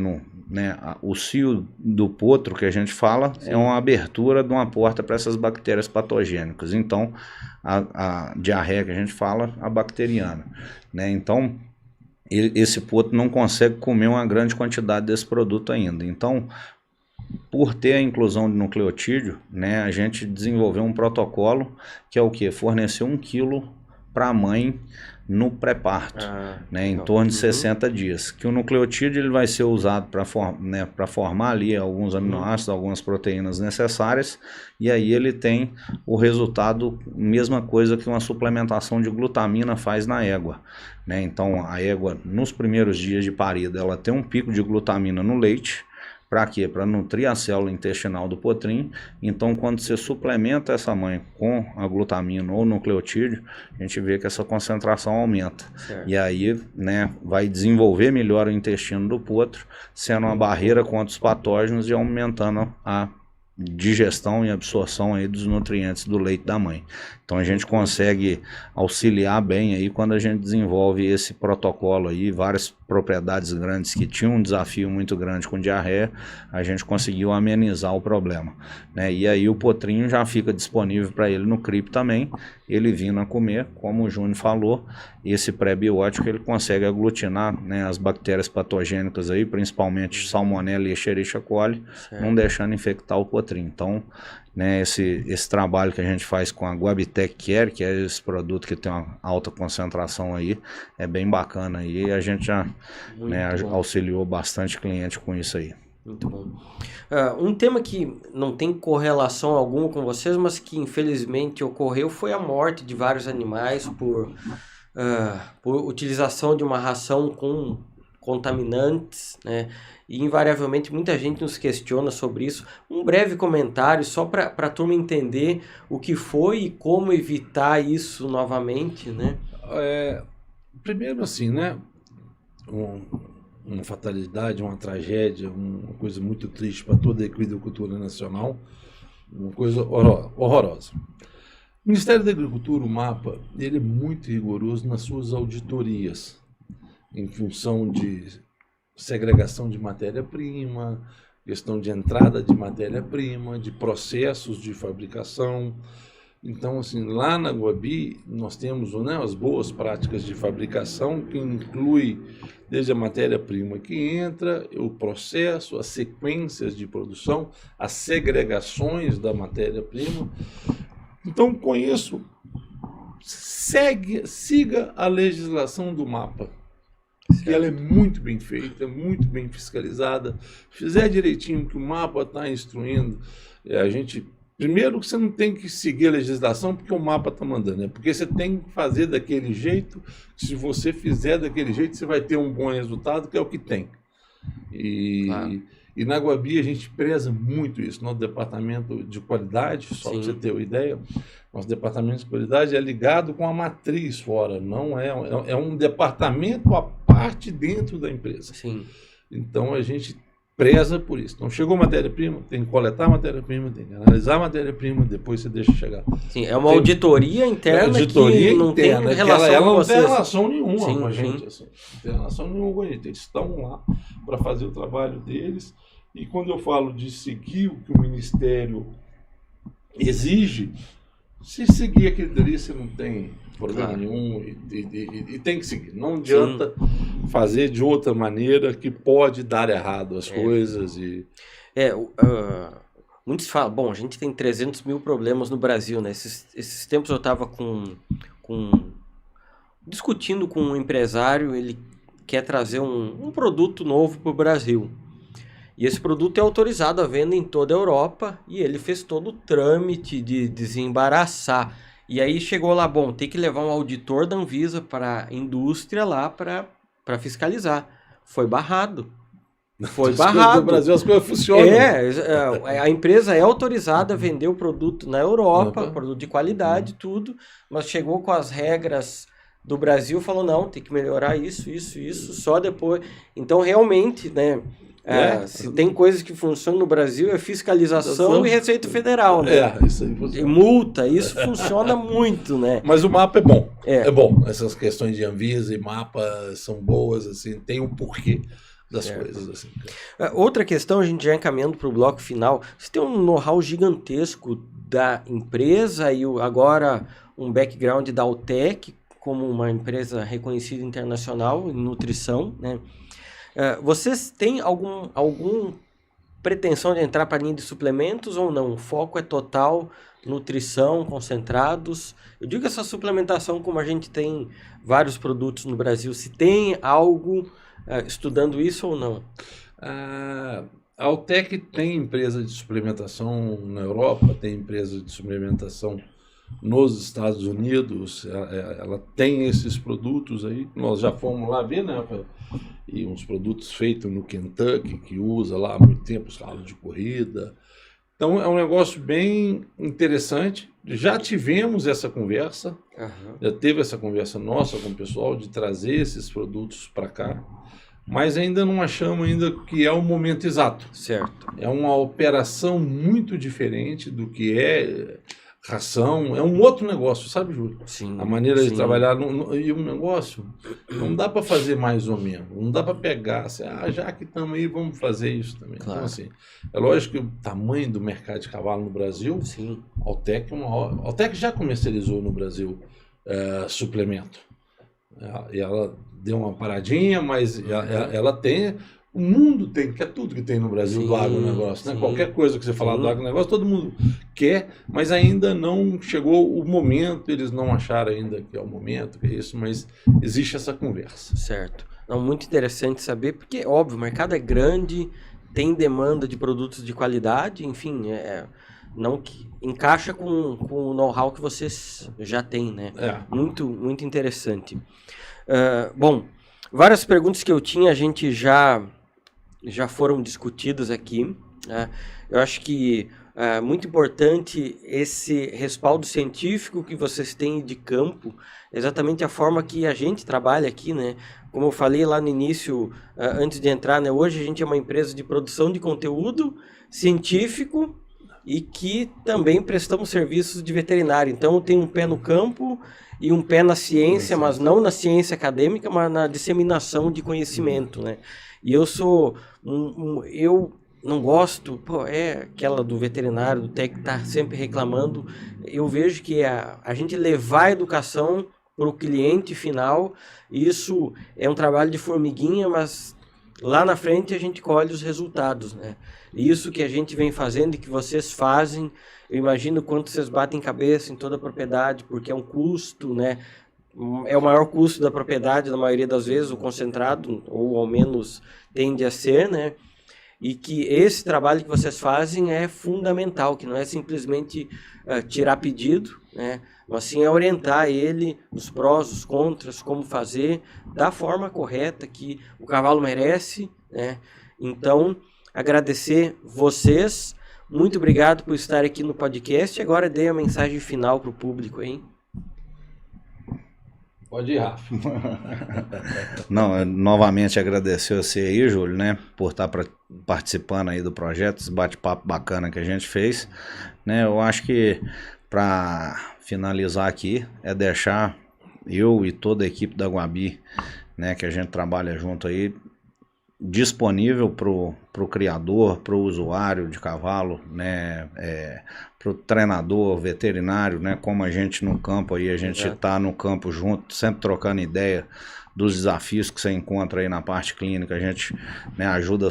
né, o cio do potro que a gente fala, é uma abertura de uma porta para essas bactérias patogênicas. Então a diarreia que a gente fala, a bacteriana. Né? Então esse potro não consegue comer uma grande quantidade desse produto ainda. Então, por ter a inclusão de nucleotídeo, né, a gente desenvolveu um protocolo que é o que? Fornecer 1 quilo para a mãe no pré-parto, né, em legal. torno de 60 dias, que o nucleotídeo ele vai ser usado para formar ali alguns aminoácidos, algumas proteínas necessárias, e aí ele tem o resultado, mesma coisa que uma suplementação de glutamina faz na égua, né? Então a égua nos primeiros dias de parida ela tem um pico de glutamina no leite. Para quê? Para nutrir a célula intestinal do potrinho. Então, quando você suplementa essa mãe com a glutamina ou nucleotídeo, a gente vê que essa concentração aumenta. Certo. E aí, né, vai desenvolver melhor o intestino do potro, sendo uma barreira contra os patógenos e aumentando a digestão e absorção aí dos nutrientes do leite da mãe. Então a gente consegue auxiliar bem aí quando a gente desenvolve esse protocolo aí, várias propriedades grandes que tinham um desafio muito grande com diarreia, a gente conseguiu amenizar o problema, né? E aí o potrinho já fica disponível para ele no CRIP também, ele vindo a comer, como o Júnior falou, esse pré-biótico ele consegue aglutinar, né, as bactérias patogênicas aí, principalmente Salmonella e Escherichia coli, certo, não deixando infectar o potrinho. Então, né, esse trabalho que a gente faz com a Guabitec Care, que é esse produto que tem uma alta concentração aí, é bem bacana e a gente já, né, auxiliou bastante cliente com isso aí. Muito bom. Um tema que não tem correlação alguma com vocês, mas que infelizmente ocorreu foi a morte de vários animais por utilização de uma ração com contaminantes, né? E invariavelmente muita gente nos questiona sobre isso. Um breve comentário só para a turma entender o que foi e como evitar isso novamente, né? Primeiro assim, né? Uma fatalidade, uma tragédia, uma coisa muito triste para toda a equicultura nacional, uma coisa horrorosa. O Ministério da Agricultura, o MAPA, ele é muito rigoroso nas suas auditorias, em função de segregação de matéria-prima, questão de entrada de matéria-prima, de processos de fabricação. Então, assim, lá na Guabi, nós temos, né, as boas práticas de fabricação, que inclui desde a matéria-prima que entra, o processo, as sequências de produção, as segregações da matéria-prima. Então, com isso, siga a legislação do MAPA, que ela é muito bem feita, muito bem fiscalizada. Fizer direitinho o que o MAPA está instruindo, a gente... Primeiro que você não tem que seguir a legislação porque o MAPA está mandando, né? Porque você tem que fazer daquele jeito, se você fizer daquele jeito, você vai ter um bom resultado, que é o que tem. E na Guabi a gente preza muito isso. Nosso departamento de qualidade, só para você ter uma ideia, nosso departamento de qualidade é ligado com a matriz fora, não é um departamento à parte dentro da empresa. Sim. Então a gente preza por isso. Então chegou matéria-prima, tem que coletar a matéria-prima, tem que analisar a matéria-prima, depois você deixa chegar. Sim, é uma auditoria interna que não tem relação ela com não vocês. tem relação nenhuma sim, com a gente. Assim, não tem relação nenhuma com a gente. Eles estão lá para fazer o trabalho deles. E quando eu falo de seguir o que o Ministério exige, se seguir aquele dali, você não tem problema nenhum e tem que seguir. Não adianta fazer de outra maneira que pode dar errado as coisas. Muitos falam, bom, a gente tem 300 mil problemas no Brasil, né? Esses tempos eu estava discutindo com um empresário, ele quer trazer um produto novo para o Brasil. E esse produto é autorizado à venda em toda a Europa e ele fez todo o trâmite de desembaraçar. E aí chegou lá, bom, tem que levar um auditor da Anvisa para a indústria lá para fiscalizar. Foi barrado. Foi barrado. No Brasil as coisas funcionam. A empresa é autorizada a vender o produto na Europa, produto de qualidade, tudo, mas chegou com as regras do Brasil, falou, não, tem que melhorar isso, só depois. Então, realmente, né... se tem coisas que funcionam no Brasil, é fiscalização e Receita Federal, né? Isso aí funciona. E multa, isso funciona muito, né? Mas o MAPA é bom. É bom. Essas questões de Anvisa e MAPA são boas, assim, tem um porquê das coisas. Assim. Outra questão, a gente já encaminhando para o bloco final, você tem um know-how gigantesco da empresa e agora um background da Altec, como uma empresa reconhecida internacional em nutrição, né? Vocês têm algum pretensão de entrar para a linha de suplementos ou não? O foco é total nutrição, concentrados. Eu digo essa suplementação, como a gente tem vários produtos no Brasil, se tem algo estudando isso ou não? A Altec tem empresa de suplementação na Europa, tem empresa de suplementação nos Estados Unidos, ela tem esses produtos aí, nós já fomos lá ver, né, Rafael? E uns produtos feitos no Kentucky, que usa lá há muito tempo os carros de corrida. Então é um negócio bem interessante. Já tivemos essa conversa, já teve essa conversa nossa com o pessoal de trazer esses produtos para cá, mas ainda não achamos ainda que é o momento exato. Certo. É uma operação muito diferente do que é ração, é um outro negócio, sabe, Júlio? Sim. A maneira de trabalhar e um negócio não dá para fazer mais ou menos, não dá para pegar, assim, já que estamos aí, vamos fazer isso também. Claro. Então, assim, é lógico que o tamanho do mercado de cavalo no Brasil, Sim. a Altec já comercializou no Brasil suplemento. E ela deu uma paradinha, mas ela tem. O mundo tem, quer tudo que tem no Brasil. Sim, do agronegócio, né? Qualquer coisa que você falar do agronegócio, todo mundo quer, mas ainda não chegou o momento, eles não acharam ainda que é o momento, que é isso, mas existe essa conversa. Certo. Não, muito interessante saber, porque, óbvio, o mercado é grande, tem demanda de produtos de qualidade, enfim, não que encaixa com o know-how que vocês já têm, né? Muito, muito interessante. Bom, várias perguntas que eu tinha, a gente já foram discutidas aqui. Eu acho que é muito importante esse respaldo científico que vocês têm de campo, exatamente a forma que a gente trabalha aqui, né? Como eu falei lá no início, antes de entrar, né? Hoje a gente é uma empresa de produção de conteúdo científico e que também prestamos serviços de veterinário. Então, tem um pé no campo e um pé na ciência, mas não na ciência acadêmica, mas na disseminação de conhecimento, né? E eu sou eu não gosto, aquela do veterinário, do técnico que está sempre reclamando. Eu vejo que a gente levar a educação para o cliente final, isso é um trabalho de formiguinha, mas lá na frente a gente colhe os resultados, né? Isso que a gente vem fazendo e que vocês fazem, eu imagino quanto vocês batem cabeça em toda a propriedade, porque é um custo, né? É o maior custo da propriedade, na maioria das vezes, o concentrado, ou ao menos tende a ser, né? E que esse trabalho que vocês fazem é fundamental, que não é simplesmente tirar pedido, né? Mas sim é orientar ele os prós, os contras, como fazer, da forma correta que o cavalo merece, né? Então, agradecer vocês, muito obrigado por estar aqui no podcast. Agora dei a mensagem final para o público, hein? Pode ir, Rafa. Não, novamente agradecer você aí, Júlio, né, por estar participando aí do projeto, esse bate-papo bacana que a gente fez, né? Eu acho que para finalizar aqui é deixar eu e toda a equipe da Guabi, né, que a gente trabalha junto aí, disponível pro criador, pro usuário de cavalo, né, pro treinador, veterinário, né, como a gente no campo aí, a gente tá no campo junto, sempre trocando ideia dos desafios que você encontra aí na parte clínica, a gente, né, ajuda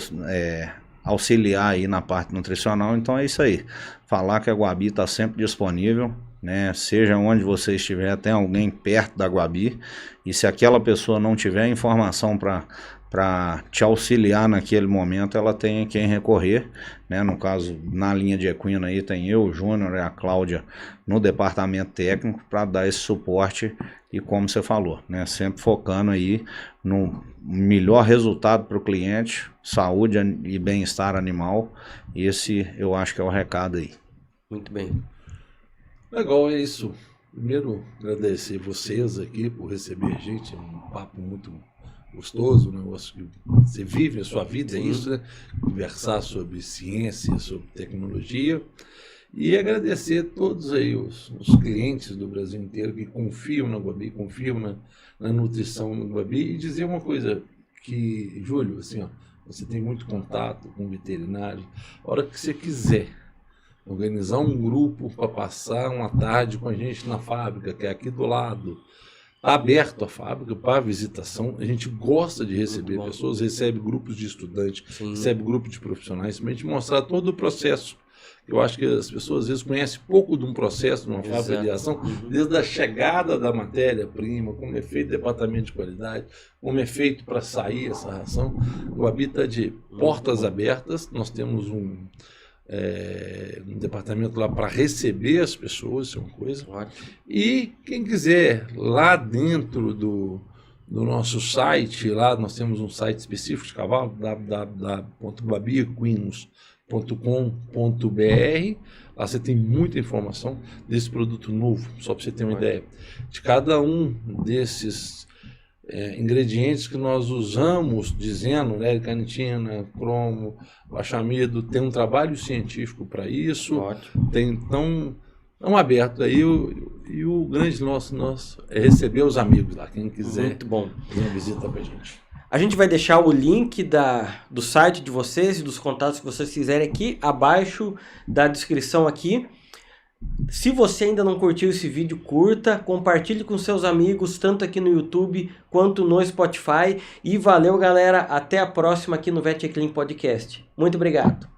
auxiliar aí na parte nutricional. Então é isso aí, falar que a Guabi está sempre disponível, né, seja onde você estiver, tem alguém perto da Guabi, e se aquela pessoa não tiver informação para te auxiliar naquele momento, ela tem a quem recorrer, né? No caso, na linha de equino aí tem eu, o Júnior e a Cláudia no departamento técnico para dar esse suporte e, como você falou, né, sempre focando aí no melhor resultado para o cliente, saúde e bem-estar animal. Esse eu acho que é o recado aí. Muito bem. Legal, é isso. Primeiro, agradecer vocês aqui por receber a gente, é um papo muito gostoso, um negócio que você vive a sua vida, é isso, né? Conversar sobre ciência, sobre tecnologia, e agradecer a todos aí os clientes do Brasil inteiro que confiam na Guabi, confiam na nutrição da Guabi, e dizer uma coisa que, Júlio, assim, ó, você tem muito contato com veterinário, a hora que você quiser organizar um grupo para passar uma tarde com a gente na fábrica, que é aqui do lado, Está aberto a fábrica para visitação. A gente gosta de receber pessoas, recebe grupos de estudantes, recebe grupos de profissionais, para a gente mostrar todo o processo. Eu acho que as pessoas às vezes conhecem pouco de um processo, de uma fábrica de ação, desde a chegada da matéria-prima, como é feito o departamento de qualidade, como é feito para sair essa ração. O Babi está de portas abertas, nós temos um departamento lá para receber as pessoas, isso é uma coisa. E quem quiser, lá dentro do nosso site, lá nós temos um site específico de cavalo, www.babiequinos.com.br. Lá você tem muita informação desse produto novo, só para você ter uma ideia. De cada um desses ingredientes que nós usamos, dizendo, né, L-carnitina, cromo, baixamido, tem um trabalho científico para isso. Tem, então, aberto aí, e o grande nosso é receber os amigos lá, quem quiser. Muito bom. Fazer uma visita pra gente. A gente vai deixar o link do site de vocês e dos contatos que vocês quiserem aqui abaixo da descrição aqui. Se você ainda não curtiu esse vídeo, curta, compartilhe com seus amigos, tanto aqui no YouTube quanto no Spotify. E valeu, galera. Até a próxima aqui no VetClean Podcast. Muito obrigado.